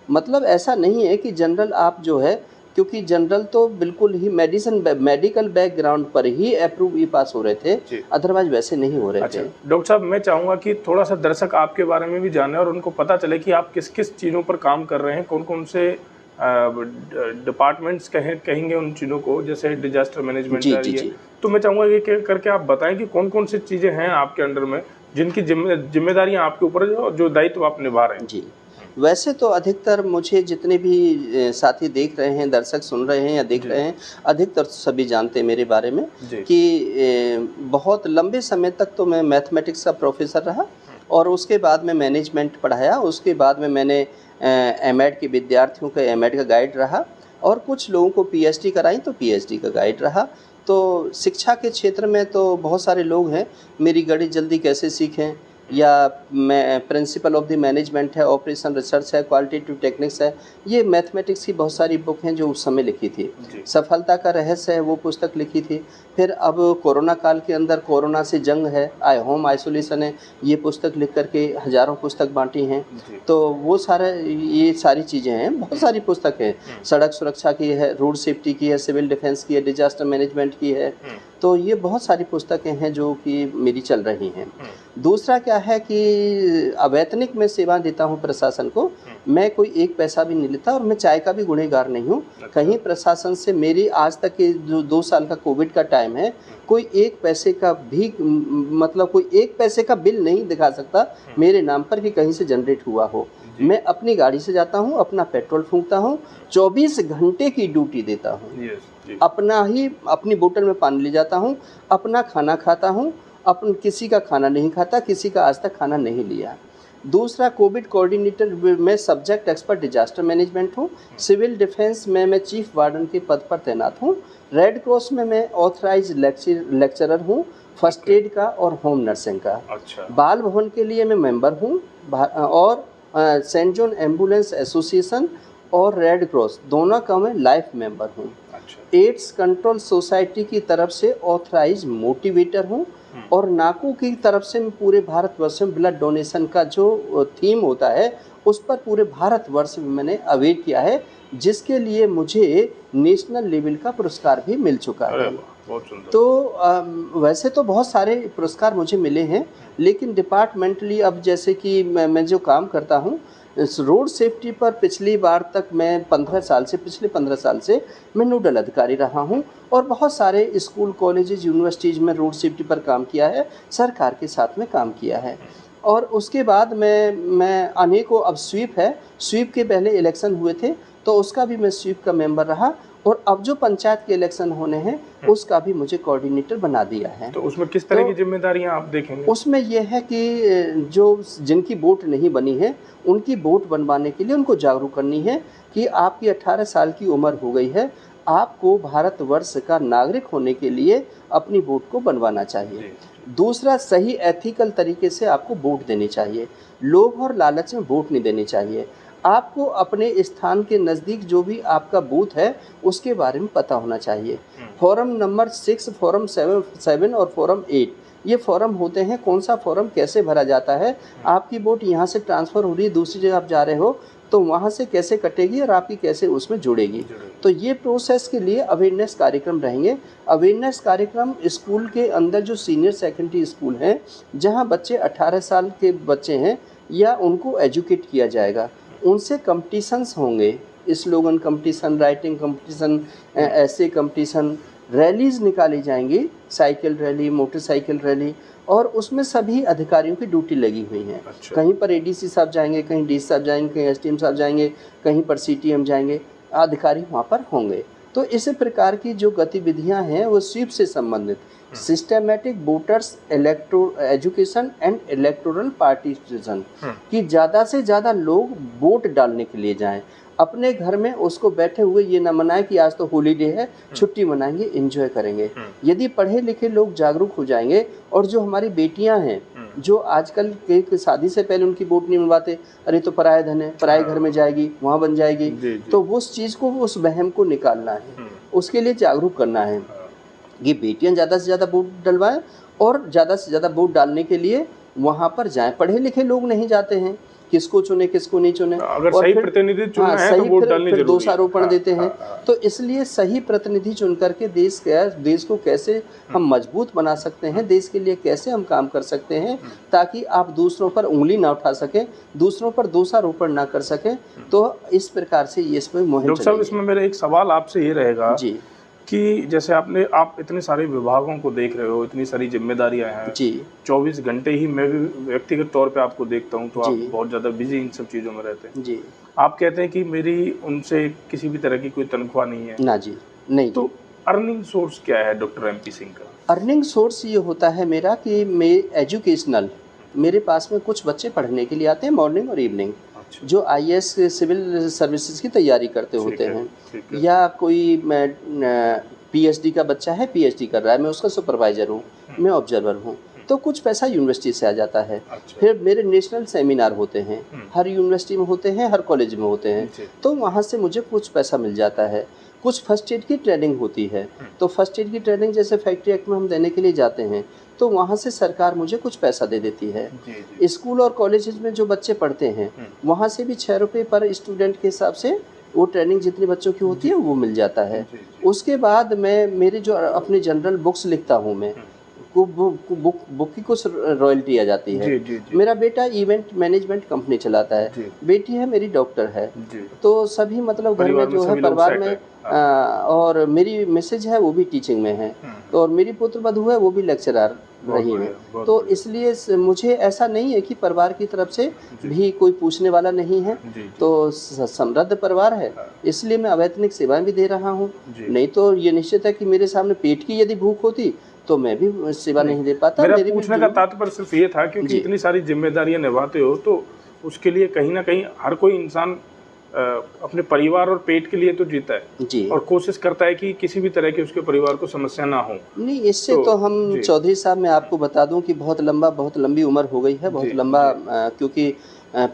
[SPEAKER 2] मतलब ऐसा नहीं है कि जनरल आप जो है, क्योंकि जनरल तो बिल्कुल ही मेडिकल बैकग्राउंड पर ही अप्रूव ई पास हो रहे थे, अदरवाइज वैसे नहीं हो रहे थे।
[SPEAKER 1] डॉक्टर साहब, मैं चाहूँगा कि थोड़ा सा दर्शक आपके बारे में भी जाने और उनको पता चले कि आप किस किस चीज़ों पर काम कर रहे हैं, कौन कौन से डिपार्टमेंट्स कहेंगे उन चीज़ों को, जैसे डिजास्टर मैनेजमेंट। तो मैं चाहूँगा कि करके आप बताएं कि कौन कौन सी चीज़ें हैं आपके अंडर में, जिनकी जिम्मेदारियाँ आपके ऊपर है, जो दायित्व आप निभा रहे हैं।
[SPEAKER 2] जी, वैसे तो अधिकतर मुझे जितने भी साथी देख रहे हैं, दर्शक सुन रहे हैं या देख रहे हैं, अधिकतर सभी जानते हैं मेरे बारे में कि बहुत लंबे समय तक तो मैं मैथमेटिक्स का प्रोफेसर रहा, और उसके बाद में मैनेजमेंट पढ़ाया। उसके बाद में मैंने एमएड के विद्यार्थियों का एमएड का गाइड रहा, और कुछ लोगों को पीएचडी कराई तो पीएचडी का गाइड रहा। तो शिक्षा के क्षेत्र में तो बहुत सारे लोग हैं, मेरी गणित जल्दी कैसे सीखें, या मैं प्रिंसिपल ऑफ द मैनेजमेंट है, ऑपरेशन रिसर्च है, क्वालिटेटिव टेक्निक्स है, ये मैथमेटिक्स की बहुत सारी बुक हैं जो उस समय लिखी थी। सफलता का रहस्य है, वो पुस्तक लिखी थी। फिर अब कोरोना काल के अंदर कोरोना से जंग है, होम आइसोलेशन है, ये पुस्तक लिख करके हज़ारों पुस्तक बांटी हैं। तो वो सारे, ये सारी चीज़ें हैं, बहुत सारी पुस्तक हैं। सड़क सुरक्षा की है, रोड सेफ्टी की है, सिविल डिफेंस की है, डिजास्टर मैनेजमेंट की है। तो ये बहुत सारी पुस्तकें हैं जो कि मेरी चल रही हैं। दूसरा क्या है कि अवैतनिक मैं सेवा देता हूँ प्रशासन को, मैं कोई एक पैसा भी नहीं लेता, और मैं चाय का भी गुनहगार नहीं हूँ। कहीं प्रशासन से मेरी आज तक के जो 2 साल का कोविड का टाइम है, कोई एक पैसे का भी, मतलब कोई एक पैसे का बिल नहीं दिखा सकता मेरे नाम पर कि कहीं से जनरेट हुआ हो। मैं अपनी गाड़ी से जाता हूँ, अपना पेट्रोल फूंकता हूँ, 24 घंटे की ड्यूटी देता हूँ, अपना ही अपनी बोतल में पानी ले जाता हूँ, अपना खाना खाता हूँ, किसी का खाना नहीं खाता, किसी का आज तक खाना नहीं लिया। दूसरा, कोविड कोऑर्डिनेटर में सब्जेक्ट एक्सपर्ट डिजास्टर मैनेजमेंट हूँ। सिविल डिफेंस में मैं चीफ वार्डन के पद पर तैनात हूँ। रेड क्रॉस में मैं ऑथराइज लेक्चरर हूँ, फर्स्ट एड का और होम नर्सिंग का। अच्छा। बाल भवन के लिए मैं मेंबर हूँ, और सेंट जॉन एम्बुलेंस एसोसिएशन और रेड क्रॉस दोनों का मैं लाइफ मेंबर हूँ। अच्छा। एड्स कंट्रोल सोसाइटी की तरफ से ऑथराइज मोटिवेटर हूँ, और नाको की तरफ से मैं पूरे भारतवर्ष में ब्लड डोनेशन का जो थीम होता है उस पर पूरे भारतवर्ष में मैंने अवेयर किया है, जिसके लिए मुझे नेशनल लेवल का पुरस्कार भी मिल चुका है। तो वैसे तो बहुत सारे पुरस्कार मुझे मिले हैं, लेकिन डिपार्टमेंटली अब जैसे कि मैं जो काम करता हूँ रोड सेफ्टी पर, पिछली बार तक मैं पिछले 15 साल से मैं नोडल अधिकारी रहा हूं, और बहुत सारे स्कूल, कॉलेजेस, यूनिवर्सिटीज़ में रोड सेफ्टी पर काम किया है, सरकार के साथ में काम किया है। और उसके बाद मैं अनेकों, अब स्वीप है, स्वीप के पहले इलेक्शन हुए थे तो उसका भी मैं स्वीप का मेंबर रहा, और अब जो पंचायत के इलेक्शन होने हैं उसका भी मुझे कोऑर्डिनेटर बना दिया है।
[SPEAKER 1] तो उसमें किस तरह की जिम्मेदारियां आप देखेंगे?
[SPEAKER 2] उसमें यह है कि जो जिनकी वोट नहीं बनी है उनकी वोट बनवाने के लिए उनको जागरूक करनी है कि आपकी 18 साल की उम्र हो गई है, आपको भारतवर्ष का नागरिक होने के लिए अपनी वोट को बनवाना चाहिए। दूसरा, सही एथिकल तरीके से आपको वोट देनी चाहिए। लोभ और लालच में वोट नहीं देनी चाहिए। आपको अपने स्थान के नज़दीक जो भी आपका बूथ है उसके बारे में पता होना चाहिए। फॉर्म नंबर 6, फॉर्म 7 और फॉर्म 8 ये फॉर्म होते हैं। कौन सा फॉर्म कैसे भरा जाता है, आपकी वोट यहाँ से ट्रांसफ़र हो रही है, दूसरी जगह आप जा रहे हो तो वहाँ से कैसे कटेगी और आपकी कैसे उसमें जुड़ेगी। तो ये प्रोसेस के लिए अवेयरनेस कार्यक्रम रहेंगे। अवेयरनेस कार्यक्रम स्कूल के अंदर जो सीनियर सेकेंडरी स्कूल हैं, जहाँ बच्चे 18 साल के बच्चे हैं या उनको एजुकेट किया जाएगा, उनसे कंपटीशंस होंगे, स्लोगन कंपटीशन, राइटिंग कंपटीशन, ऐसे कंपटीशन, रैलीज़ निकाली जाएंगी, साइकिल रैली, मोटरसाइकिल रैली, और उसमें सभी अधिकारियों की ड्यूटी लगी हुई है।
[SPEAKER 1] अच्छा।
[SPEAKER 2] कहीं पर एडीसी साहब जाएंगे, कहीं डीसी साहब जाएंगे, कहीं एसडीएम साहब जाएंगे, कहीं पर सीटीएम जाएंगे, अधिकारी वहाँ पर होंगे। तो इस प्रकार की जो गतिविधियाँ हैं वो स्वीप से संबंधित, systematic voters education and electoral participation, कि ज़्यादा से ज़्यादा लोग वोट डालने के लिए जाएं। अपने घर में उसको बैठे हुए ये ना मनाएं कि आज तो हॉलीडे है, छुट्टी मनाएंगे, एंजॉय करेंगे। यदि पढ़े लिखे लोग जागरूक हो जाएंगे, और जो हमारी बेटियां हैं जो आजकल के शादी से पहले उनकी वोट नहीं बनवाते, अरे तो पराया धन है, पराए घर में जाएगी, वहाँ बन जाएगी, तो उस चीज़ को, उस वहम को निकालना है, उसके लिए जागरूक करना है कि बेटियां ज़्यादा से ज़्यादा वोट डलवाएं, और ज़्यादा से ज़्यादा वोट डालने के लिए वहाँ पर जाएं। पढ़े लिखे लोग नहीं जाते हैं, किसको चुने किसको नहीं चुने,
[SPEAKER 1] अगर सही प्रतिनिधि चुनना है तो वोट डालनी जरूरी है।
[SPEAKER 2] दोषारोपण देते हैं। तो इसलिए सही प्रतिनिधि चुन करके देश को कैसे हम मजबूत बना सकते हैं, देश के लिए कैसे हम काम कर सकते हैं, ताकि आप दूसरों पर उंगली ना उठा सकें, दूसरों पर दोषारोपण ना कर सकें। तो इस प्रकार से ये इसमें मुहिम
[SPEAKER 1] डॉक्टर साहब, इसमें मेरा एक सवाल आपसे ये रहेगा
[SPEAKER 2] जी
[SPEAKER 1] कि जैसे आप इतने सारे विभागों को देख रहे हो, इतनी सारी जिम्मेदारियां हैं
[SPEAKER 2] जी,
[SPEAKER 1] 24 घंटे ही मैं भी व्यक्तिगत तौर पे आपको देखता हूं, तो आप बहुत ज़्यादा बिजी इन सब चीज़ों में रहते हैं
[SPEAKER 2] जी।
[SPEAKER 1] आप कहते हैं कि मेरी उनसे किसी भी तरह की कोई तनख्वाह नहीं है
[SPEAKER 2] ना जी, नहीं।
[SPEAKER 1] तो अर्निंग सोर्स क्या है डॉक्टर MP सिंह का?
[SPEAKER 2] अर्निंग सोर्स ये होता है मेरा कि मैं एजुकेशनल, मेरे पास में कुछ बच्चे पढ़ने के लिए आते हैं मॉर्निंग और इवनिंग, जो IAS सिविल सर्विसेज की तैयारी करते होते हैं, या कोई PhD का बच्चा है, PhD कर रहा है, मैं उसका सुपरवाइज़र हूँ, मैं ऑब्जर्वर हूँ, तो कुछ पैसा यूनिवर्सिटी से आ जाता है। फिर मेरे नेशनल सेमिनार होते हैं, हर यूनिवर्सिटी में होते हैं, हर कॉलेज में होते हैं, तो वहाँ से मुझे कुछ पैसा मिल जाता है। कुछ फर्स्ट एड की ट्रेनिंग होती है, तो फर्स्ट एड की ट्रेनिंग जैसे फैक्ट्री एक्ट में हम देने के लिए जाते हैं, तो वहाँ से सरकार मुझे कुछ पैसा दे देती है। स्कूल और कॉलेजेस में जो बच्चे पढ़ते हैं, वहाँ से भी 6 रुपये पर स्टूडेंट के हिसाब से वो ट्रेनिंग जितनी बच्चों की होती है वो मिल जाता है। उसके बाद मैं मेरे जो अपने जनरल बुक्स लिखता हूँ, मैं बुक की कुछ रॉयल्टी आ जाती है। मेरा बेटा इवेंट मैनेजमेंट कंपनी चलाता है, बेटी है मेरी डॉक्टर है, तो सभी मतलब घर में जो है परिवार में, और मेरी मिसेज है वो भी टीचिंग में है, तो और मेरी पुत्र वधू है वो भी लेक्चरर रही है। तो इसलिए मुझे ऐसा नहीं है कि परिवार की तरफ से भी कोई पूछने वाला नहीं है, तो समृद्ध परिवार है, इसलिए मैं अवैतनिक सेवाएं भी दे रहा हूँ। नहीं तो ये निश्चित है कि मेरे सामने पेट की यदि भूख होती तो मैं भी सेवा नहीं दे पाता।
[SPEAKER 1] मेरा पूछने का तात्पर्य सिर्फ ये था क्योंकि इतनी सारी जिम्मेदारियां निभाते हो, तो उसके लिए कहीं ना कहीं हर कोई इंसान अपने परिवार और पेट के लिए तो जीता है
[SPEAKER 2] जी, और
[SPEAKER 1] कोशिश करता है कि किसी भी तरह की उसके परिवार को समस्या ना हो।
[SPEAKER 2] नहीं, इससे तो हम चौधरी साहब, मैं आपको बता दूं कि बहुत लंबी उम्र हो गई है, बहुत लंबा, क्योंकि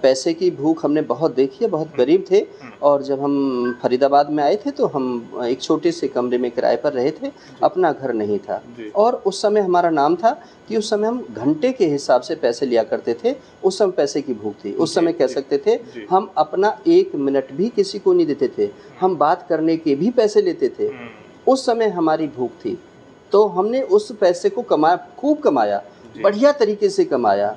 [SPEAKER 2] पैसे की भूख हमने बहुत देखी है, बहुत गरीब थे, और जब हम फरीदाबाद में आए थे तो हम एक छोटे से कमरे में किराए पर रहे थे, अपना घर नहीं था, और उस समय हमारा नाम था कि उस समय हम घंटे के हिसाब से पैसे लिया करते थे। उस समय पैसे की भूख थी, उस समय कह सकते थे हम अपना 1 मिनट भी किसी को नहीं देते थे, हम बात करने के भी पैसे लेते थे, उस समय हमारी भूख थी। तो हमने उस पैसे को खूब कमाया, बढ़िया तरीके से कमाया,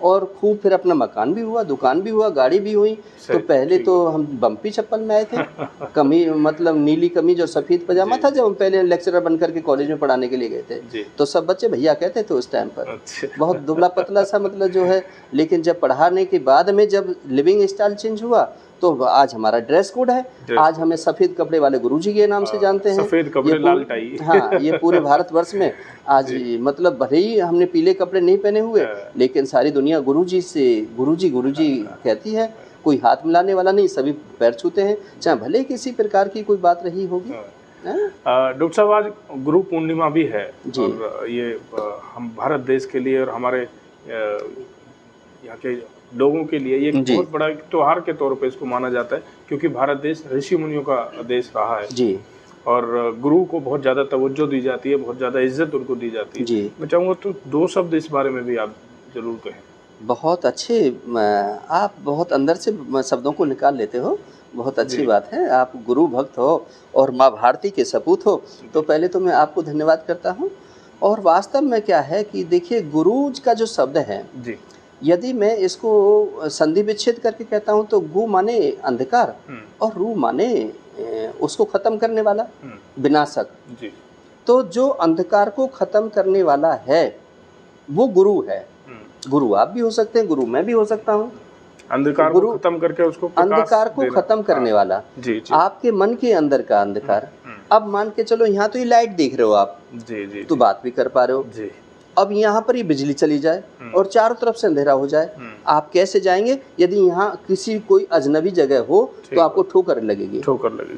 [SPEAKER 2] और खूब फिर अपना मकान भी हुआ, दुकान भी हुआ, गाड़ी भी हुई। तो पहले तो हम बम्पी चप्पल में आए थे, कमीज मतलब नीली कमीज और सफ़ेद पजामा था जब हम पहले लेक्चरर बन करके कॉलेज में पढ़ाने के लिए गए थे, तो सब बच्चे भैया कहते थे उस टाइम पर। बहुत दुबला पतला सा मतलब जो है, लेकिन जब पढ़ाने के बाद में जब लिविंग स्टाइल चेंज हुआ तो आज हमारा ड्रेस कोड है, आज हमें सफ़ेद कपड़े वाले गुरुजी के नाम से जानते हैं,
[SPEAKER 1] सफ़ेद कपड़े लाल टाई।
[SPEAKER 2] हाँ, ये पूरे भारतवर्ष में आज मतलब भले ही हमने पीले कपड़े नहीं पहने हुए, लेकिन सारी दुनिया गुरुजी कहती है, कोई हाथ मिलाने वाला नहीं, सभी पैर छूते हैं, चाहे भले किसी प्रकार की कोई बात रही होगी।
[SPEAKER 1] डॉक्टर साहब, आज गुरु पूर्णिमा भी है और ये हम भारत देश के लिए और हमारे यहाँ के लोगों के लिए ये बहुत बड़ा त्योहार के तौर पे इसको माना जाता है, क्योंकि भारत देश ऋषि मुनियों का देश रहा है जी। और गुरु को बहुत ज़्यादा तवज्जो दी जाती है, बहुत ज़्यादा इज्जत उनको दी जाती है जी। मैं चाहूँगा तो 2 शब्द इस बारे में भी आप जरूर कहें।
[SPEAKER 2] बहुत अच्छे, आप बहुत अंदर से शब्दों को निकाल लेते हो, बहुत अच्छी बात है। आप गुरु भक्त हो और माँ भारती के सपूत हो, तो पहले तो मैं आपको धन्यवाद करता हूँ। और वास्तव में क्या है कि देखिए, गुरु का जो शब्द है जी, यदि मैं इसको संधि विच्छेद करके कहता हूँ तो गु माने अंधकार और रू माने उसको खत्म करने वाला, विनाशक जी। तो जो अंधकार को खत्म करने वाला है वो गुरु है। गुरु आप भी हो सकते हैं, गुरु मैं भी हो सकता हूँ।
[SPEAKER 1] अंधकार को खत्म करके उसको
[SPEAKER 2] अंधकार को खत्म करने वाला जी, जी। आपके मन के अंदर का अंधकार। अब मान के चलो, यहाँ तो ये लाइट देख रहे हो आप जी, जी, तो बात भी कर पा रहे हो जी। अब यहाँ पर ये बिजली चली जाए और चारों तरफ से अंधेरा हो जाए, आप कैसे जाएंगे? यदि यहाँ किसी कोई अजनबी जगह हो तो आपको ठोकर लगेगी,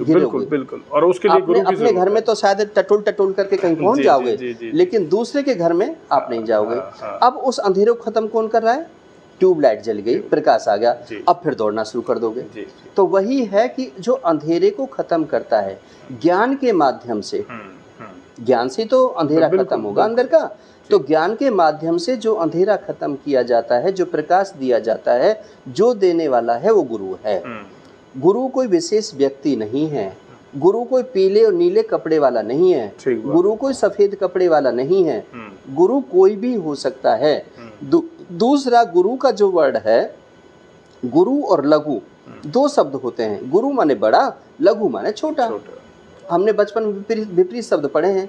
[SPEAKER 1] बिल्कुल बिल्कुल। और उसके लिए गुरु
[SPEAKER 2] अपने घर में तो शायद टटोल टटोल करके कहीं पहुंच जाओगे, लेकिन दूसरे के घर में आप नहीं जाओगे। अब उस अंधेरे को खत्म कौन कर रहा है? ट्यूबलाइट जल गई, प्रकाश आ गया, अब फिर दौड़ना शुरू कर दोगे। तो वही है कि जो अंधेरे को खत्म करता है ज्ञान के माध्यम से, ज्ञान से तो अंधेरा खत्म होगा अंदर का, तो ज्ञान के माध्यम से जो अंधेरा खत्म किया जाता है, जो प्रकाश दिया जाता है, जो देने वाला है वो गुरु है। गुरु कोई विशेष व्यक्ति नहीं है, गुरु कोई पीले और नीले कपड़े वाला नहीं है, गुरु कोई सफेद कपड़े वाला नहीं है, गुरु कोई भी हो सकता है। दूसरा, गुरु का जो वर्ड है, गुरु और लघु 2 शब्द होते हैं। गुरु माने बड़ा, लघु माने छोटा। हमने बचपन में विपरीत शब्द पढ़े हैं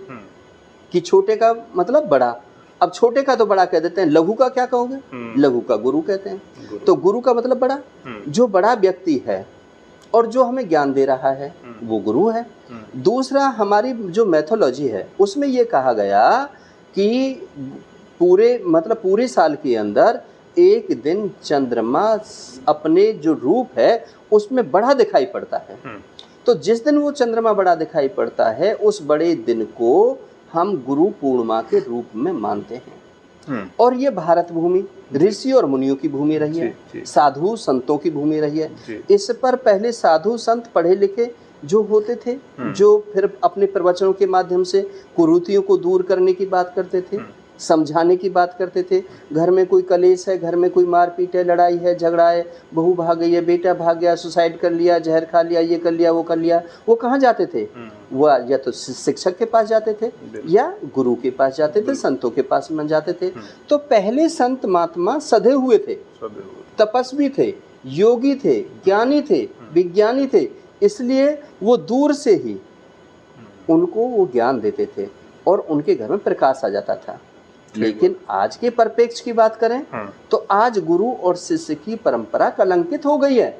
[SPEAKER 2] कि छोटे का मतलब बड़ा, अब छोटे का तो बड़ा कह देते हैं, लघु का क्या कहोगे? लघु का गुरु कहते हैं। तो गुरु का मतलब बड़ा, जो बड़ा व्यक्ति है और जो हमें ज्ञान दे रहा है वो गुरु है। दूसरा, हमारी जो मैथोलॉजी है उसमें ये कहा गया कि पूरे साल के अंदर एक दिन चंद्रमा अपने जो रूप है उसमें बड़ा दिखाई पड़ता है। तो जिस दिन वो चंद्रमा बड़ा दिखाई पड़ता है, उस बड़े दिन को हम गुरु पूर्णिमा के रूप में मानते हैं। और ये भारत भूमि ऋषि और मुनियों की भूमि रही है, साधु संतों की भूमि रही है। इस पर पहले साधु संत पढ़े लिखे जो होते थे, जो फिर अपने प्रवचनों के माध्यम से कुरीतियों को दूर करने की बात करते थे, समझाने की बात करते थे। घर में कोई कलेश है, घर में कोई मारपीट है, लड़ाई है, झगड़ा है, बहू भाग गई है, बेटा भाग गया, सुसाइड कर लिया, जहर खा लिया, ये कर लिया, वो कर लिया, वो कहाँ जाते थे? वो या तो शिक्षक के पास जाते थे या गुरु के पास जाते थे, संतों के पास में जाते थे। तो पहले संत महात्मा सधे हुए थे, तपस्वी थे, योगी थे, ज्ञानी थे, विज्ञानी थे, इसलिए वो दूर से ही उनको वो ज्ञान देते थे और उनके घर में प्रकाश आ जाता था। लेकिन आज के परिप्रेक्ष्य की बात करें तो आज गुरु और शिष्य की परंपरा कलंकित हो गई है।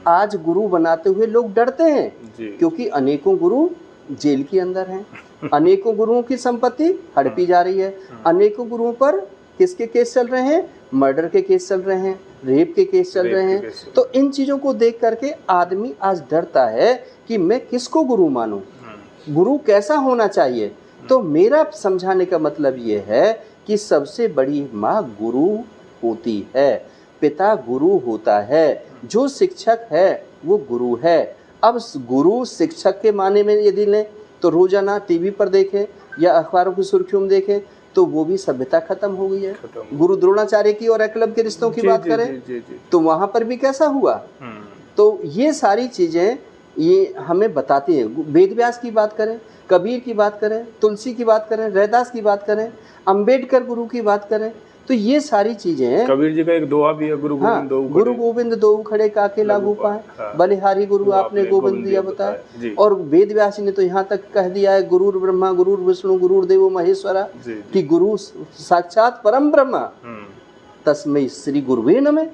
[SPEAKER 2] आज गुरु बनाते हुए लोग डरते हैं, क्योंकि अनेकों गुरु जेल के अंदर हैं, अनेकों गुरुओं की संपत्ति हड़पी जा रही है, अनेकों गुरुओं पर किसके केस चल रहे हैं? मर्डर के केस चल रहे हैं, रेप के केस चल रहे हैं। तो इन चीजों को देख करके आदमी आज डरता है कि मैं किसको गुरु मानूं, गुरु कैसा होना चाहिए। तो मेरा समझाने का मतलब ये है कि सबसे बड़ी माँ गुरु होती है, पिता गुरु होता है, जो शिक्षक है वो गुरु है। अब गुरु शिक्षक के माने में यदि लें तो रोजाना टीवी पर देखें या अखबारों की सुर्खियों में देखें तो वो भी सभ्यता खत्म हो गई है। गुरु द्रोणाचार्य की और एकलव्य के रिश्तों की बात करें तो वहां पर भी कैसा हुआ। तो ये सारी चीजें ये हमें बताती हैं। वेद व्यास की बात करें, कबीर की बात करें, तुलसी की बात करें, रैदास की बात करें, अंबेडकर गुरु की बात करें, तो ये सारी चीजें।
[SPEAKER 1] कबीर जी का एक दोहा भी है,
[SPEAKER 2] गुरु गोविंद दो खड़े काके लागू पाए, बलिहारी गुरु आपने गोविंद दिया बताए। और वेद व्यास ने तो यहाँ तक कह दिया है, गुरुर ब्रह्मा गुरुर विष्णु गुरुर्देवो महेश्वरा, कि गुरु साक्षात परम ब्रह्मा तस्मै श्री गुरुवे नमः।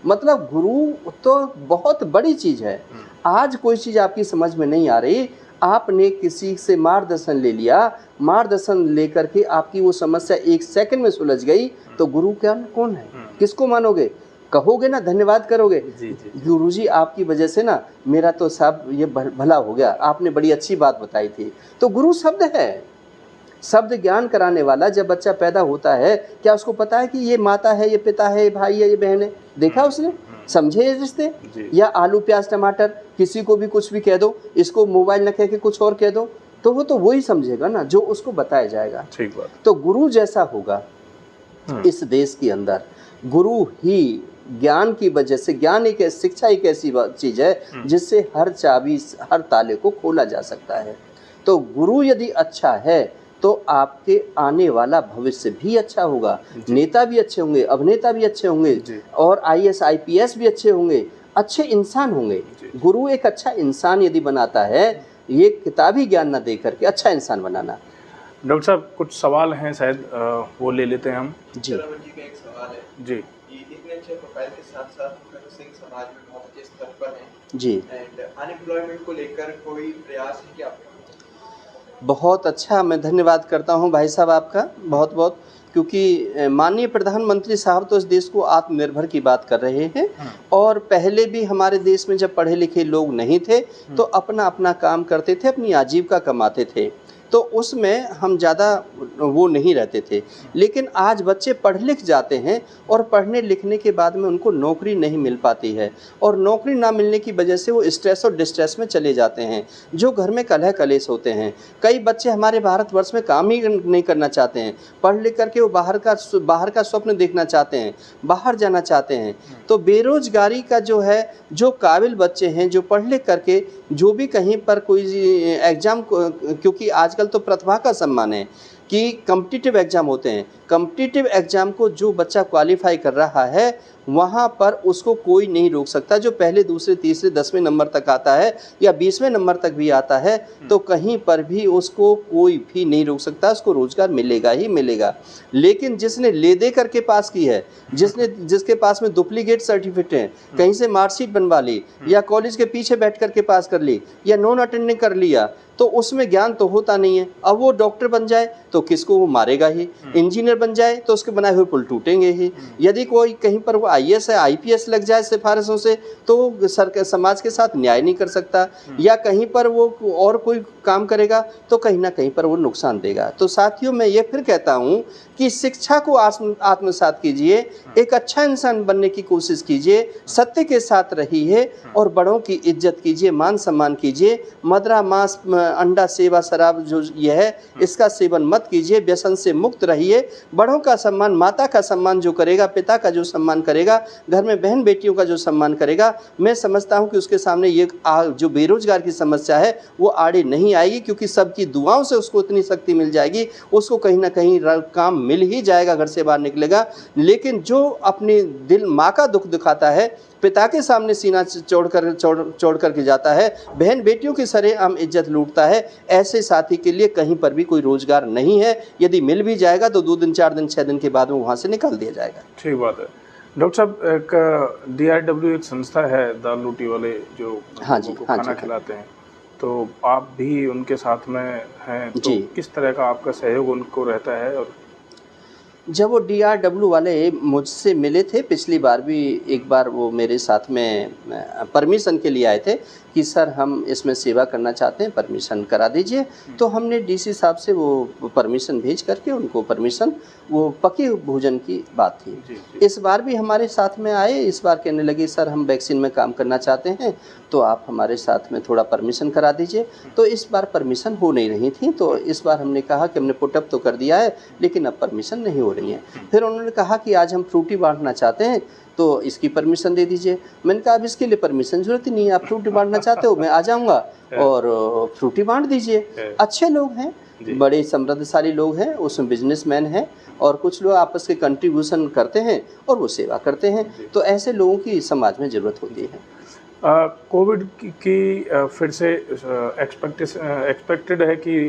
[SPEAKER 2] मतलब गुरु तो बहुत बड़ी चीज है। आज कोई चीज आपकी समझ में नहीं आ रही, आपने किसी से मार्गदर्शन ले लिया, मार्गदर्शन लेकर के आपकी वो समस्या 1 सेकंड में सुलझ गई, तो गुरु क्या कौन है? किसको मानोगे? कहोगे ना, धन्यवाद करोगे। गुरुजी आपकी वजह से ना मेरा तो सब ये भला हो गया, आपने बड़ी अच्छी बात बताई थी। तो गुरु शब्द है, शब्द ज्ञान कराने वाला। जब बच्चा पैदा होता है, क्या उसको पता है कि ये माता है, ये पिता है, ये भाई है, ये बहन है? देखा उसने? समझे ये रिश्ते? या आलू प्याज टमाटर, किसी को भी कुछ भी कह दो, इसको मोबाइल न कह के कुछ और कह दो, तो वो तो वही समझेगा ना जो उसको बताया जाएगा।
[SPEAKER 1] ठीक बात।
[SPEAKER 2] तो गुरु जैसा होगा इस देश के अंदर, गुरु ही ज्ञान की वजह से, ज्ञान एक शिक्षा एक ऐसी चीज है जिससे हर चाबी, हर ताले को खोला जा सकता है। तो गुरु यदि अच्छा है तो आपके आने वाला भविष्य भी अच्छा होगा, नेता भी अच्छे होंगे, अभिनेता भी अच्छे होंगे, और IAS IPS भी अच्छे होंगे, अच्छे इंसान होंगे। गुरु एक अच्छा इंसान यदि बनाता है, ये किताबी ज्ञान ना दे करके अच्छा इंसान बनाना।
[SPEAKER 1] डॉक्टर साहब कुछ सवाल हैं, शायद वो ले लेते हैं हम।
[SPEAKER 3] जी का एक सवाल है
[SPEAKER 1] जी,
[SPEAKER 3] इतने अच्छे प्रोफाइल के साथ साथ सिंह समाज में बहुत अच्छे स्तर पर हैं
[SPEAKER 2] जी,
[SPEAKER 3] एंड अनएम्प्लॉयमेंट को लेकर कोई प्रयास है क्या?
[SPEAKER 2] बहुत अच्छा, मैं धन्यवाद करता हूं भाई साहब आपका बहुत बहुत, क्योंकि माननीय प्रधानमंत्री साहब तो इस देश को आत्मनिर्भर की बात कर रहे हैं। और पहले भी हमारे देश में जब पढ़े लिखे लोग नहीं थे तो अपना अपना काम करते थे, अपनी आजीविका कमाते थे, तो उसमें हम ज़्यादा वो नहीं रहते थे। लेकिन आज बच्चे पढ़ लिख जाते हैं और पढ़ने लिखने के बाद में उनको नौकरी नहीं मिल पाती है, और नौकरी ना मिलने की वजह से वो स्ट्रेस और डिस्ट्रेस में चले जाते हैं, जो घर में कलह कलेश होते हैं। कई बच्चे हमारे भारतवर्ष में काम ही नहीं करना चाहते हैं, पढ़ लिख करके वो बाहर का स्वप्न देखना चाहते हैं, बाहर जाना चाहते हैं। तो बेरोजगारी का जो है, जो काबिल बच्चे हैं, जो पढ़ लिख करके जो भी कहीं पर कोई एग्ज़ाम, क्योंकि आजकल तो प्रतिभा का सम्मान है कि कॉम्पिटिटिव एग्ज़ाम होते हैं, कॉम्पिटिटिव एग्ज़ाम को जो बच्चा क्वालिफाई कर रहा है वहाँ पर उसको कोई नहीं रोक सकता। जो पहले दूसरे तीसरे 10वें नंबर तक आता है या 20वें नंबर तक भी आता है, तो कहीं पर भी उसको कोई भी नहीं रोक सकता, उसको रोज़गार मिलेगा ही मिलेगा। लेकिन जिसने ले दे करके पास की है, जिसके पास में डुप्लीकेट सर्टिफिकेट है, कहीं से मार्कशीट बनवा ली, या कॉलेज के पीछे बैठ करके पास कर ली, या नॉन अटेंडिंग कर लिया, तो उसमें ज्ञान तो होता नहीं है। अब वो डॉक्टर बन जाए तो किसको वो मारेगा ही, इंजीनियर बन जाए तो उसके बनाए हुए पुल टूटेंगे ही। यदि कोई कहीं पर वो IAS है IPS लग जाए सिफारिशों से, तो समाज के साथ न्याय नहीं कर सकता, या कहीं पर वो और कोई काम करेगा तो कहीं ना कहीं पर वो नुकसान देगा। तो साथियों, मैं ये फिर कहता हूँ कि शिक्षा को आत्मसात कीजिए, एक अच्छा इंसान बनने की कोशिश कीजिए, सत्य के साथ रहिए और बड़ों की इज्जत कीजिए, मान सम्मान कीजिए। मदिरा मांस अंडा सेवा शराब जो यह है, इसका सेवन मत कीजिए, व्यसन से मुक्त रहिए। बड़ों का सम्मान, माता का सम्मान जो करेगा, पिता का जो सम्मान करेगा, घर में बहन बेटियों का जो सम्मान करेगा, मैं समझता हूँ कि उसके सामने ये जो बेरोजगार की समस्या है वो आड़े नहीं आएगी, क्योंकि सबकी दुआओं से उसको इतनी शक्ति मिल जाएगी, उसको कहीं ना कहीं काम मिल ही जाएगा, घर से बाहर निकलेगा। लेकिन जो अपने दिल माँ का दुख दिखाता है, पिता के सामने सीना चोड़ करके जाता है, बहन बेटियों की सरेआम इज्जत लूटता है, ऐसे साथी के लिए कहीं पर भी कोई रोजगार नहीं है। यदि मिल भी जाएगा तो 2 दिन 4 दिन 6 दिन के बाद वो वहाँ से निकाल दिया जाएगा।
[SPEAKER 1] ठीक बात है। डॉक्टर साहब, एक DRW एक संस्था है, दाल रोटी वाले, जो खाना खिलाते हैं, तो आप भी उनके साथ में हैं, तो किस तरह का आपका सहयोग उनको रहता है? और
[SPEAKER 2] जब वो DRW वाले मुझसे मिले थे पिछली बार भी, एक बार वो मेरे साथ में परमिशन के लिए आए थे कि सर हम इसमें सेवा करना चाहते हैं, परमिशन करा दीजिए। तो हमने DC साहब से वो परमिशन भेज करके उनको परमिशन, वो पके भोजन की बात थी। इस बार भी हमारे साथ में आए, इस बार कहने लगे सर हम वैक्सीन में काम करना चाहते हैं, तो आप हमारे साथ में थोड़ा परमिशन करा दीजिए। तो इस बार परमिशन हो नहीं रही थी, तो इस बार हमने कहा कि हमने पुटअप तो कर दिया है लेकिन अब परमिशन नहीं हो रही है। फिर उन्होंने कहा कि आज हम फ्रूटी बांटना चाहते हैं, तो इसकी परमिशन दे दीजिए। मैंने कहा अब इसके लिए परमिशन जरूरत ही नहीं है, आप फ्रूटी बांटना चाहते हो, मैं आ जाऊंगा और फ्रूटी बांट दीजिए। अच्छे लोग हैं, बड़े समृद्धशाली लोग हैं, उसमें बिजनेसमैन हैं, और कुछ लोग आपस के कंट्रीब्यूशन करते हैं और वो सेवा करते हैं। तो ऐसे लोगों की समाज में ज़रूरत होती है।
[SPEAKER 1] कोविड की फिर से एक्सपेक्टेड है कि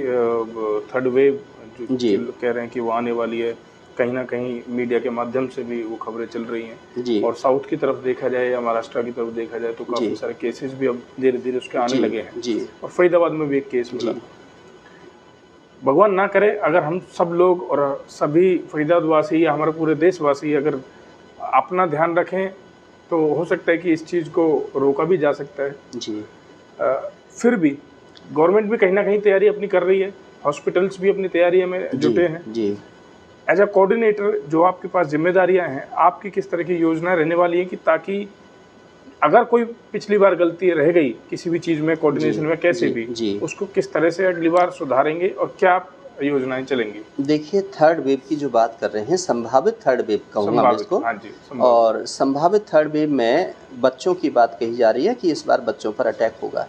[SPEAKER 1] थर्ड वेव जो कह रहे हैं कि वो आने वाली है, कहीं ना कहीं मीडिया के माध्यम से भी वो खबरें चल रही हैं। और साउथ की तरफ देखा जाए या महाराष्ट्र की तरफ देखा जाए तो काफ़ी सारे केसेस भी अब धीरे धीरे उसके आने लगे हैं। और फरीदाबाद में भी एक केस मिला। भगवान ना करे अगर हम सब लोग और सभी फरीदाबाद वासी या हमारे पूरे देशवासी अगर अपना ध्यान रखें तो हो सकता है कि इस चीज़ को रोका भी जा सकता है
[SPEAKER 2] जी।
[SPEAKER 1] फिर भी गवर्नमेंट भी कहीं ना कहीं तैयारी अपनी कर रही है, हॉस्पिटल्स भी अपनी तैयारी में जुटे हैं
[SPEAKER 2] जी।
[SPEAKER 1] एज अ कोऑर्डिनेटर जो आपके पास जिम्मेदारियां हैं, आपकी किस तरह की योजना रहने वाली है कि ताकि अगर कोई पिछली बार गलती रह गई किसी भी चीज़ में, कोऑर्डिनेशन में कैसे भी, उसको किस तरह से अगली बार सुधारेंगे और क्या योजनाएं चलेंगी?
[SPEAKER 2] देखिए, थर्ड वेव की जो बात कर रहे हैं, संभावित थर्ड वेव कहूँगा मैं इसको।
[SPEAKER 1] हाँ जी,
[SPEAKER 2] और संभावित थर्ड वेव में बच्चों की बात कही जा रही है कि इस बार बच्चों पर अटैक होगा।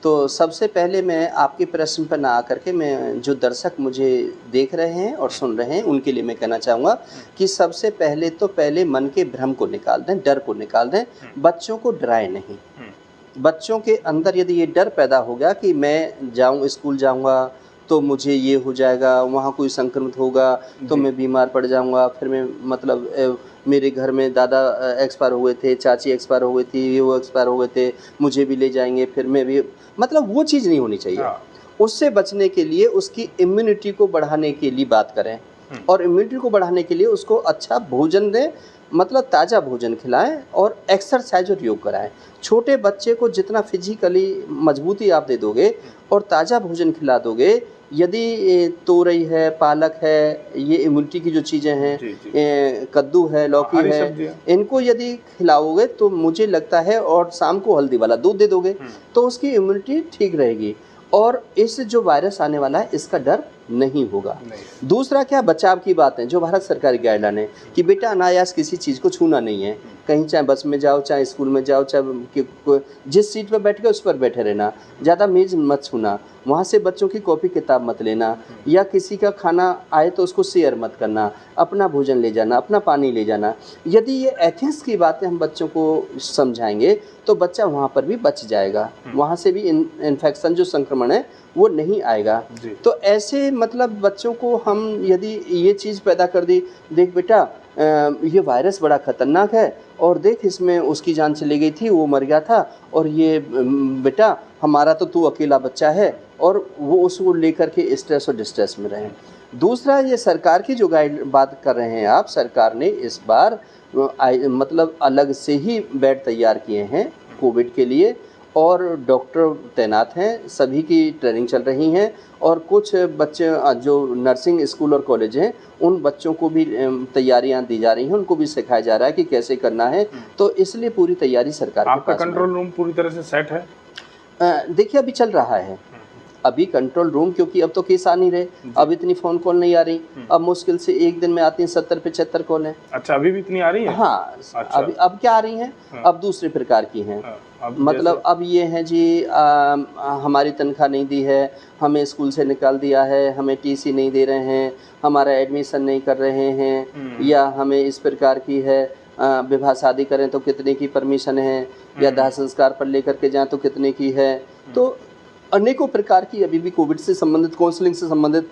[SPEAKER 2] तो सबसे पहले मैं आपके प्रश्न पर ना आकर के मैं जो दर्शक मुझे देख रहे हैं और सुन रहे हैं उनके लिए मैं कहना चाहूँगा कि सबसे पहले मन के भ्रम को निकाल दें, डर को निकाल दें, बच्चों को डराएं नहीं। बच्चों के अंदर यदि ये डर पैदा हो गया कि मैं स्कूल जाऊँगा तो मुझे ये हो जाएगा, वहाँ कोई संक्रमित होगा तो मैं बीमार पड़ जाऊँगा, फिर मैं मतलब मेरे घर में दादा एक्सपायर हुए थे, चाची एक्सपायर हो गई थी, वो एक्सपायर हो गए थे, मुझे भी ले जाएंगे, फिर मैं भी, मतलब वो चीज़ नहीं होनी चाहिए। उससे बचने के लिए उसकी इम्यूनिटी को बढ़ाने के लिए बात करें, और इम्यूनिटी को बढ़ाने के लिए उसको अच्छा भोजन दें, मतलब ताज़ा भोजन खिलाएं और एक्सरसाइज और योग कराएं। छोटे बच्चे को जितना फिजिकली मजबूती आप दे दोगे और ताज़ा भोजन खिला दोगे, यदि तोरई है, पालक है, ये इम्यूनिटी की जो चीज़ें हैं, कद्दू है, लौकी है, इनको यदि खिलाओगे तो मुझे लगता है, और शाम को हल्दी वाला दूध दे दोगे तो उसकी इम्यूनिटी ठीक रहेगी और इस जो वायरस आने वाला है इसका डर नहीं होगा। दूसरा क्या, बचाव की बात है जो भारत सरकार की गाइडलाइन है कि बेटा अनायास किसी चीज़ को छूना नहीं है, कहीं चाहे बस में जाओ, चाहे स्कूल में जाओ, चाहे जिस सीट पर बैठ के उस पर बैठे रहना, ज़्यादा मेज़ मत छूना, वहाँ से बच्चों की कॉपी किताब मत लेना, या किसी का खाना आए तो उसको शेयर मत करना, अपना भोजन ले जाना, अपना पानी ले जाना। यदि ये एथिक्स की बातें हम बच्चों को समझाएंगे तो बच्चा वहाँ पर भी बच जाएगा, वहाँ से भी इन्फेक्शन जो संक्रमण है वो नहीं आएगा। तो ऐसे मतलब बच्चों को हम यदि ये चीज़ पैदा कर दी, देख बेटा ये वायरस बड़ा ख़तरनाक है और देख इसमें उसकी जान चली गई थी, वो मर गया था, और ये बेटा हमारा तो तू अकेला बच्चा है, और वो उसको लेकर के स्ट्रेस और डिस्ट्रेस में रहें। दूसरा, ये सरकार की जो बात कर रहे हैं आप, सरकार ने इस बार मतलब अलग से ही बेड तैयार किए हैं कोविड के लिए, और डॉक्टर तैनात हैं, सभी की ट्रेनिंग चल रही हैं, और कुछ बच्चे जो नर्सिंग स्कूल और कॉलेज हैं उन बच्चों को भी तैयारियां दी जा रही हैं, उनको भी सिखाया जा रहा है कि कैसे करना है। तो इसलिए पूरी तैयारी सरकार के पास है।
[SPEAKER 1] आपका कंट्रोल रूम पूरी तरह से सेट है?
[SPEAKER 2] देखिए, अभी चल रहा है अभी कंट्रोल रूम, क्योंकि अब तो केस आ नहीं रहे, अब इतनी फ़ोन कॉल नहीं आ रही, अब मुश्किल से एक दिन में आती हैं 70-75 कॉल हैं।
[SPEAKER 1] अच्छा, अभी भी इतनी आ रही हैं?
[SPEAKER 2] हाँ। अच्छा। अब क्या आ रही हैं? अब दूसरे प्रकार की हैं। मतलब अब ये हैं जी, हमारी तनख्वाह नहीं दी है, हमें स्कूल से निकाल दिया है, हमें टीसी नहीं दे रहे हैं, हमारा एडमिशन नहीं कर रहे हैं, या हमें इस प्रकार की है, विवाह शादी करें तो कितने की परमिशन है, या दाह संस्कार पर लेकर के जाएं तो कितने की है। तो अनेकों प्रकार की अभी भी कोविड से संबंधित, काउंसलिंग से संबंधित,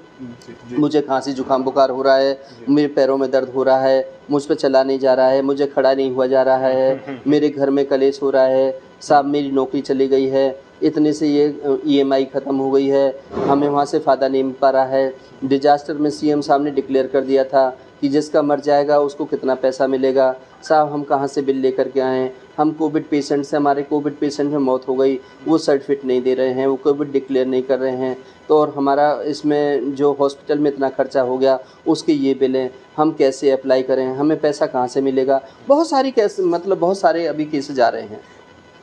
[SPEAKER 2] मुझे खांसी जुकाम बुखार हो रहा है, मेरे पैरों में दर्द हो रहा है, मुझ पर चला नहीं जा रहा है, मुझे खड़ा नहीं हुआ जा रहा है, मेरे घर में कलेश हो रहा है, साहब मेरी नौकरी चली गई है, इतने से ये EMI ख़त्म हो गई है, हमें वहाँ से फ़ायदा नहीं मिल पा रहा है, डिजास्टर में CM साहब ने डिक्लेयर कर दिया था कि जिसका मर जाएगा उसको कितना पैसा मिलेगा, साहब हम कहाँ से बिल लेकर के आएँ, हम कोविड पेशेंट से, हमारे कोविड पेशेंट में मौत हो गई, वो सर्टिफिकेट नहीं दे रहे हैं, वो कोविड डिक्लेयर नहीं कर रहे हैं, तो और हमारा इसमें जो हॉस्पिटल में इतना खर्चा हो गया उसके ये बिल हैं, हम कैसे अप्लाई करें, हमें पैसा कहाँ से मिलेगा। बहुत सारी केस, मतलब बहुत सारे अभी केसेज आ रहे हैं।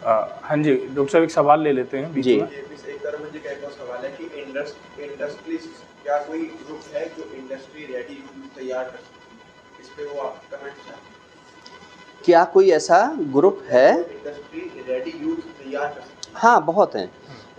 [SPEAKER 1] हाँ जी, डॉक्टर साहब एक सवाल ले लेते हैं बीच में।
[SPEAKER 3] एक तरह मुझे क्या सवाल है कि इंडस्ट्रीज क्या कोई ग्रुप है जो इंडस्ट्री रेडी तैयार कर सकती है, इस पे वो आप कमेंट करें।
[SPEAKER 2] क्या कोई ऐसा ग्रुप है
[SPEAKER 3] इंडस्ट्री रेडी यूथ तैयार कर सकती है?
[SPEAKER 2] हाँ, बहुत हैं।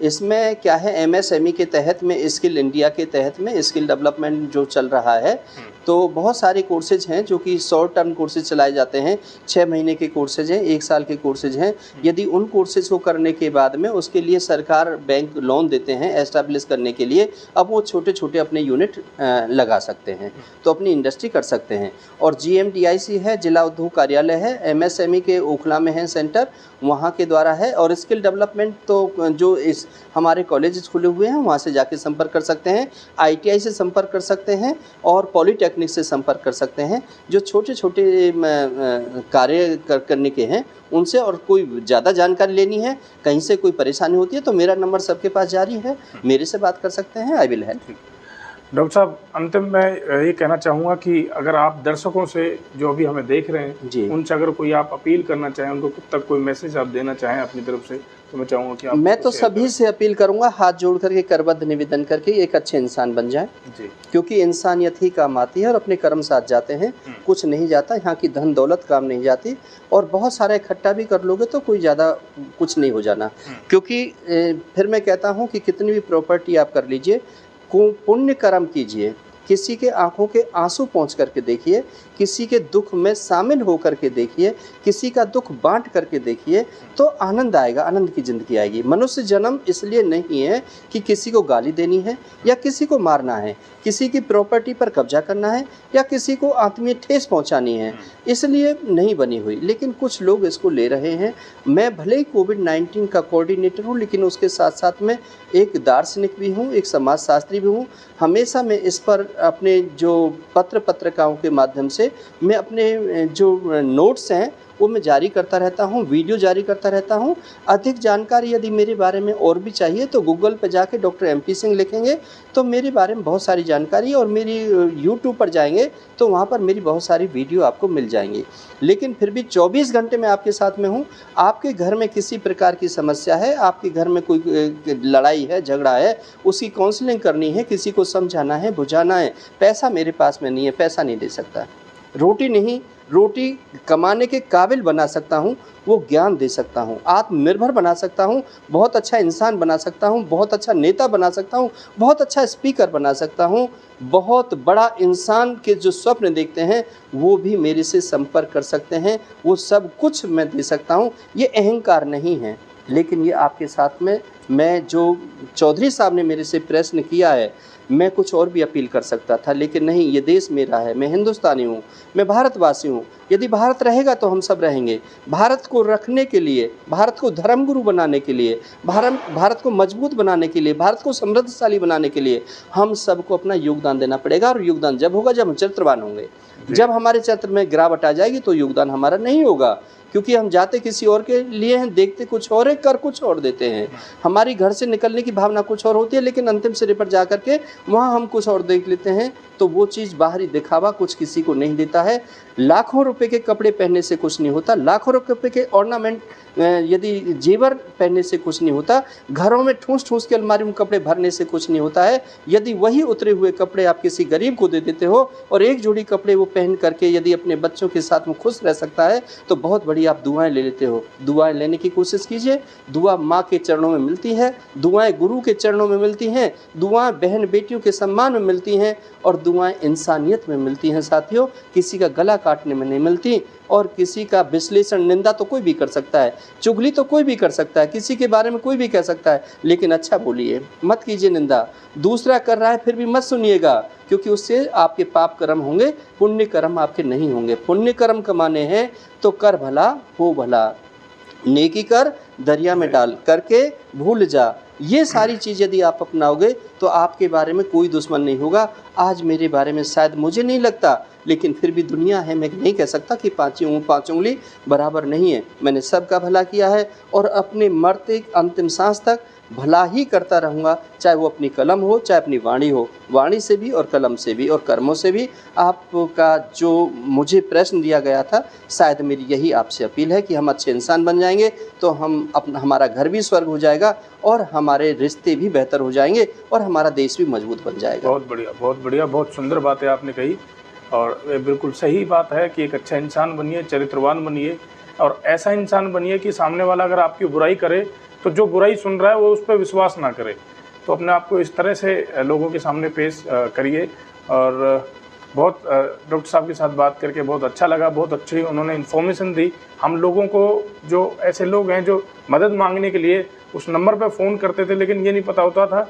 [SPEAKER 2] इसमें क्या है, MSME के तहत में, स्किल इंडिया के तहत में स्किल डेवलपमेंट जो चल रहा है, तो बहुत सारे कोर्सेज हैं जो कि शॉर्ट टर्म कोर्सेज चलाए जाते हैं, 6 महीने के कोर्सेज हैं, 1 साल के कोर्सेज हैं। यदि उन कोर्सेज को करने के बाद में उसके लिए सरकार बैंक लोन देते हैं एस्टैब्लिश करने के लिए, अब वो छोटे छोटे अपने यूनिट लगा सकते हैं, तो अपनी इंडस्ट्री कर सकते हैं। और GMDIC है, जिला उद्योग कार्यालय है, MSME के ओखला में है सेंटर, वहाँ के द्वारा है। और स्किल डेवलपमेंट तो जो इस हमारे कॉलेजेस खुले हुए हैं, वहाँ से जाके संपर्क कर सकते हैं, ITI से संपर्क कर सकते हैं और पॉलीटेक्निक से संपर्क कर सकते हैं। जो छोटे छोटे कार्य करने के हैं उनसे, और कोई ज़्यादा जानकारी लेनी है, कहीं से कोई परेशानी होती है तो मेरा नंबर सबके पास जारी है, मेरे से बात कर सकते हैं। I will help.
[SPEAKER 1] डॉक्टर साहब, अंतिम मैं ये कहना चाहूँगा कि अगर आप दर्शकों से जो अभी हमें देख रहे हैं
[SPEAKER 2] जी,
[SPEAKER 1] उनसे अगर कोई आप अपील करना चाहें, उनको कब तक कोई मैसेज आप देना चाहें अपनी तरफ से, तो मैं चाहूँगा कि आप
[SPEAKER 2] मैं तो सभी से अपील करूंगा, हाथ जोड़ करके करबद्ध निवेदन करके एक अच्छे इंसान बन जाए,
[SPEAKER 1] जी,
[SPEAKER 2] क्योंकि इंसानियत ही काम आती है और अपने कर्म साथ जाते हैं, कुछ नहीं जाता, यहाँ की धन दौलत काम नहीं जाती। और बहुत सारा इकट्ठा भी कर लोगे तो कोई ज़्यादा कुछ नहीं हो जाना, क्योंकि फिर मैं कहता हूँ कि कितनी भी प्रॉपर्टी आप कर लीजिए, पुण्य कर्म कीजिए, किसी के आंखों के आंसू पहुँच करके देखिए, किसी के दुख में शामिल हो करके देखिए, किसी का दुख बांट करके देखिए, तो आनंद आएगा, आनंद की ज़िंदगी आएगी। मनुष्य जन्म इसलिए नहीं है कि किसी को गाली देनी है या किसी को मारना है, किसी की प्रॉपर्टी पर कब्जा करना है या किसी को आत्मीय ठेस पहुंचानी है, इसलिए नहीं बनी हुई। लेकिन कुछ लोग इसको ले रहे हैं। मैं भले ही कोविड-19 का कोऑर्डिनेटर हूँ, लेकिन उसके साथ साथ में एक दार्शनिक भी हूँ, एक समाजशास्त्री भी हूँ। हमेशा मैं इस पर अपने जो पत्रकारों के माध्यम से मैं अपने जो नोट्स हैं वो मैं जारी करता रहता हूँ, वीडियो जारी करता रहता हूँ। अधिक जानकारी यदि मेरे बारे में और भी चाहिए तो गूगल पे जाके डॉक्टर MP सिंह लिखेंगे तो मेरे बारे में बहुत सारी जानकारी है, और मेरी यूट्यूब पर जाएंगे तो वहाँ पर मेरी बहुत सारी वीडियो आपको मिल जाएंगी। लेकिन फिर भी 24 घंटे मैं आपके साथ में हूँ। आपके घर में किसी प्रकार की समस्या है, आपके घर में कोई लड़ाई है, झगड़ा है, उसकी काउंसलिंग करनी है, किसी को समझाना है, बुझाना है, पैसा मेरे पास में नहीं है, पैसा नहीं दे सकता। रोटी नहीं, रोटी कमाने के काबिल बना सकता हूँ, वो ज्ञान दे सकता हूँ, आत्मनिर्भर बना सकता हूँ, बहुत अच्छा इंसान बना सकता हूँ, बहुत अच्छा नेता बना सकता हूँ, बहुत अच्छा स्पीकर बना सकता हूँ। बहुत बड़ा इंसान के जो स्वप्न देखते हैं वो भी मेरे से संपर्क कर सकते हैं, वो सब कुछ मैं दे सकता हूँ। ये अहंकार नहीं है, लेकिन ये आपके साथ में, मैं जो चौधरी साहब ने मेरे से प्रश्न किया है, मैं कुछ और भी अपील कर सकता था, लेकिन नहीं, ये देश मेरा है, मैं हिंदुस्तानी हूँ, मैं भारतवासी हूँ। यदि भारत रहेगा तो हम सब रहेंगे। भारत को रखने के लिए, भारत को धर्मगुरु बनाने के लिए, भारत को मजबूत बनाने के लिए, भारत को समृद्धशाली बनाने के लिए हम सबको अपना योगदान देना पड़ेगा। और योगदान जब होगा जब हम चरित्रवान होंगे। जब हमारे चरित्र में गिरावट आ जाएगी तो योगदान हमारा नहीं होगा, क्योंकि हम जाते किसी और के लिए हैं, देखते कुछ और है, कर कुछ और देते हैं। हमारी घर से निकलने की भावना कुछ और होती है, लेकिन अंतिम सिरे पर जा कर के वहाँ हम कुछ और देख लेते हैं। तो वो चीज़ बाहरी दिखावा कुछ किसी को नहीं देता है। लाखों रुपए के कपड़े पहनने से कुछ नहीं होता, लाखों रुपए के ऑर्नामेंट यदि जेवर पहनने से कुछ नहीं होता, घरों में ठूस ठूस के अलमारी में कपड़े भरने से कुछ नहीं होता है। यदि वही उतरे हुए कपड़े आप किसी गरीब को दे देते हो और एक जोड़ी कपड़े वो पहन करके यदि अपने बच्चों के साथ में खुश रह सकता है तो बहुत बड़ी आप दुआएं ले लेते हो। दुआएं लेने की कोशिश कीजिए। दुआ माँ के चरणों में मिलती है, दुआएं गुरु के चरणों में मिलती हैं, दुआएं बहन बेटियों के सम्मान में मिलती हैं, और दुआएं इंसानियत में मिलती हैं साथियों। किसी का गला काटने में नहीं मिलती। और किसी का विश्लेषण, निंदा तो कोई भी कर सकता है, चुगली तो कोई भी कर सकता है, किसी के बारे में कोई भी कह सकता है, लेकिन अच्छा बोलिए, मत कीजिए निंदा। दूसरा कर रहा है फिर भी मत सुनिएगा, क्योंकि उससे आपके पाप कर्म होंगे, पुण्य कर्म आपके नहीं होंगे। पुण्य कर्म कमाने हैं तो कर भला हो भला, नेकी कर दरिया में डाल, करके भूल जा। ये सारी चीज़ यदि आप अपनाओगे तो आपके बारे में कोई दुश्मन नहीं होगा। आज मेरे बारे में शायद मुझे नहीं लगता, लेकिन फिर भी दुनिया है, मैं नहीं कह सकता कि पाँच उंगली बराबर नहीं है। मैंने सबका भला किया है और अपने मरते अंतिम सांस तक भला ही करता रहूँगा, चाहे वो अपनी कलम हो, चाहे अपनी वाणी हो। वाणी से भी और कलम से भी और कर्मों से भी। आपका जो मुझे प्रश्न दिया गया था, शायद मेरी यही आपसे अपील है कि हम अच्छे इंसान बन जाएंगे तो हमारा घर भी स्वर्ग हो जाएगा और हमारे रिश्ते भी बेहतर हो जाएंगे और हमारा देश भी मजबूत बन जाएगा।
[SPEAKER 1] बहुत बढ़िया, बहुत बढ़िया, बहुत सुंदर बातें आपने कही और बिल्कुल सही बात है कि एक अच्छा इंसान बनिए, चरित्रवान बनिए और ऐसा इंसान बनिए कि सामने वाला अगर आपकी बुराई करे तो जो बुराई सुन रहा है वो उस पर विश्वास ना करे। तो अपने आप को इस तरह से लोगों के सामने पेश करिए। और बहुत डॉक्टर साहब के साथ बात करके बहुत अच्छा लगा, बहुत अच्छी उन्होंने इन्फॉर्मेशन दी हम लोगों को। जो ऐसे लोग हैं जो मदद मांगने के लिए उस नंबर पर फ़ोन करते थे, लेकिन ये नहीं पता होता था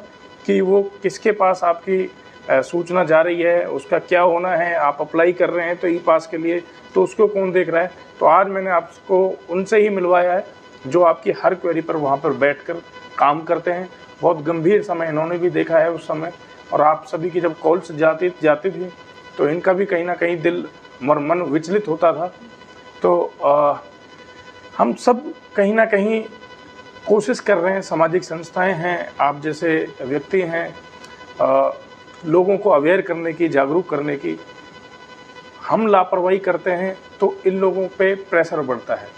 [SPEAKER 1] कि वो किसके पास आपकी सूचना जा रही है, उसका क्या होना है। आप अप्लाई कर रहे हैं तो ई पास के लिए, तो उसको कौन देख रहा है। तो आज मैंने आपको उनसे ही मिलवाया है जो आपकी हर क्वेरी पर वहाँ पर बैठकर काम करते हैं। बहुत गंभीर समय इन्होंने भी देखा है उस समय, और आप सभी की जब कॉल्स जाती थी तो इनका भी कहीं ना कहीं दिल और मन विचलित होता था। तो हम सब कहीं ना कहीं कोशिश कर रहे हैं, सामाजिक संस्थाएं हैं, आप जैसे व्यक्ति हैं, लोगों को अवेयर करने की, जागरूक करने की। हम लापरवाही करते हैं तो इन लोगों पे प्रेशर बढ़ता है।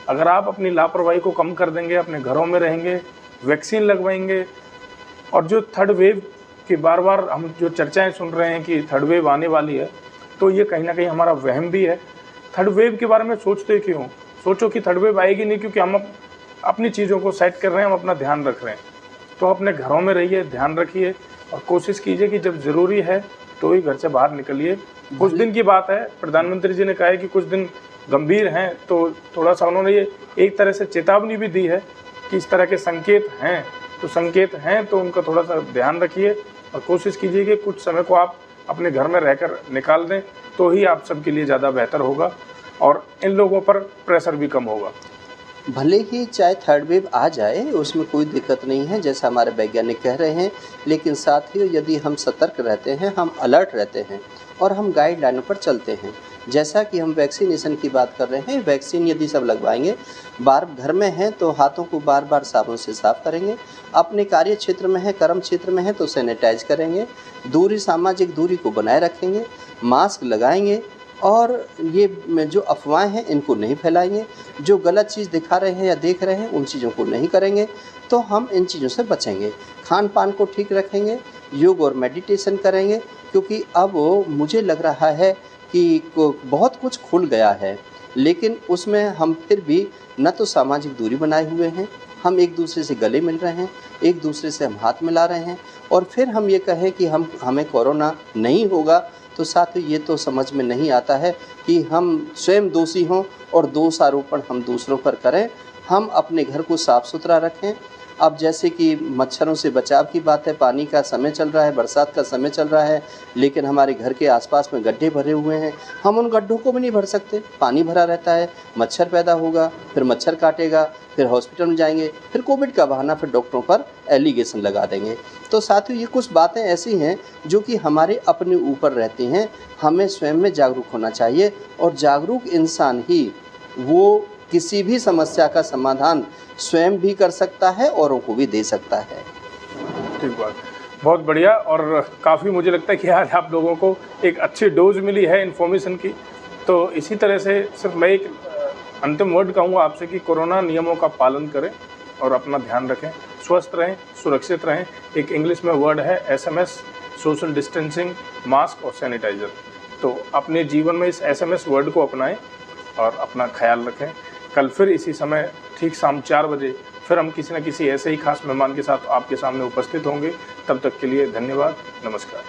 [SPEAKER 1] अगर आप अपनी लापरवाही को कम कर देंगे, अपने घरों में रहेंगे, वैक्सीन लगवाएंगे, और जो थर्ड वेव की बार बार हम जो चर्चाएं सुन रहे हैं कि थर्ड वेव आने वाली है, तो ये कहीं ना कहीं हमारा वहम भी है। थर्ड वेव के बारे में सोचते क्यों? सोचो कि थर्ड वेव आएगी नहीं, क्योंकि हम अपनी चीज़ों को सेट कर रहे हैं, हम अपना ध्यान रख रहे हैं। तो अपने घरों में रहिए, ध्यान रखिए, और कोशिश कीजिए कि जब ज़रूरी है तो ही घर से बाहर निकलिए। कुछ दिन की बात है, प्रधानमंत्री जी ने कहा है कि कुछ दिन गंभीर हैं, तो थोड़ा सा उन्होंने ये एक तरह से चेतावनी भी दी है कि इस तरह के संकेत हैं, तो उनका थोड़ा सा ध्यान रखिए, और कोशिश कीजिए कि कुछ समय को आप अपने घर में रहकर निकाल दें, तो ही आप सबके लिए ज़्यादा बेहतर होगा, और इन लोगों पर प्रेशर भी कम होगा।
[SPEAKER 2] भले ही चाहे थर्ड वेव आ जाए, उसमें कोई दिक्कत नहीं है, जैसा हमारे वैज्ञानिक कह रहे हैं, लेकिन साथ ही यदि हम सतर्क रहते हैं, हम अलर्ट रहते हैं और हम गाइडलाइनों पर चलते हैं, जैसा कि हम वैक्सीनेशन की बात कर रहे हैं, वैक्सीन यदि सब लगवाएंगे, बार घर में हैं तो हाथों को बार बार साबुन से साफ़ करेंगे, अपने कार्य क्षेत्र में है, कर्म क्षेत्र में है तो सैनिटाइज करेंगे, सामाजिक दूरी को बनाए रखेंगे, मास्क लगाएंगे, और ये जो अफवाहें हैं इनको नहीं फैलाएंगे, जो गलत चीज़ दिखा रहे हैं या देख रहे हैं उन चीज़ों को नहीं करेंगे, तो हम इन चीज़ों से बचेंगे। खान पान को ठीक रखेंगे, योग और मेडिटेशन करेंगे, क्योंकि अब मुझे लग रहा है कि बहुत कुछ खुल गया है, लेकिन उसमें हम फिर भी न तो सामाजिक दूरी बनाए हुए हैं, हम एक दूसरे से गले मिल रहे हैं, एक दूसरे से हम हाथ मिला रहे हैं, और फिर हम ये कहें कि हमें कोरोना नहीं होगा, तो साथ ही ये तो समझ में नहीं आता है कि हम स्वयं दोषी हों और दोष आरोपण हम दूसरों पर करें। हम अपने घर को साफ़ सुथरा रखें। अब जैसे कि मच्छरों से बचाव की बात है, पानी का समय चल रहा है, बरसात का समय चल रहा है, लेकिन हमारे घर के आसपास में गड्ढे भरे हुए हैं, हम उन गड्ढों को भी नहीं भर सकते, पानी भरा रहता है, मच्छर पैदा होगा, फिर मच्छर काटेगा, फिर हॉस्पिटल में जाएंगे, फिर कोविड का बहाना, फिर डॉक्टरों पर एलिगेशन लगा देंगे। तो साथियों, ये कुछ बातें ऐसी हैं जो कि हमारे अपने ऊपर रहती हैं। हमें स्वयं में जागरूक होना चाहिए, और जागरूक इंसान ही वो किसी भी समस्या का समाधान स्वयं भी कर सकता है, औरों को भी दे सकता है।
[SPEAKER 1] ठीक बात, बहुत बढ़िया। और काफ़ी मुझे लगता है कि आज आप लोगों को एक अच्छी डोज मिली है इन्फॉर्मेशन की। तो इसी तरह से सिर्फ मैं एक अंतिम वर्ड कहूँगा आपसे कि कोरोना नियमों का पालन करें और अपना ध्यान रखें, स्वस्थ रहें, सुरक्षित रहें। एक इंग्लिश में वर्ड है SMS, सोशल डिस्टेंसिंग, मास्क और सैनिटाइज़र। तो अपने जीवन में इस SMS वर्ड को अपनाएं और अपना ख्याल रखें। कल फिर इसी समय ठीक शाम 4 बजे फिर हम किसी न किसी ऐसे ही खास मेहमान के साथ आपके सामने उपस्थित होंगे। तब तक के लिए धन्यवाद, नमस्कार।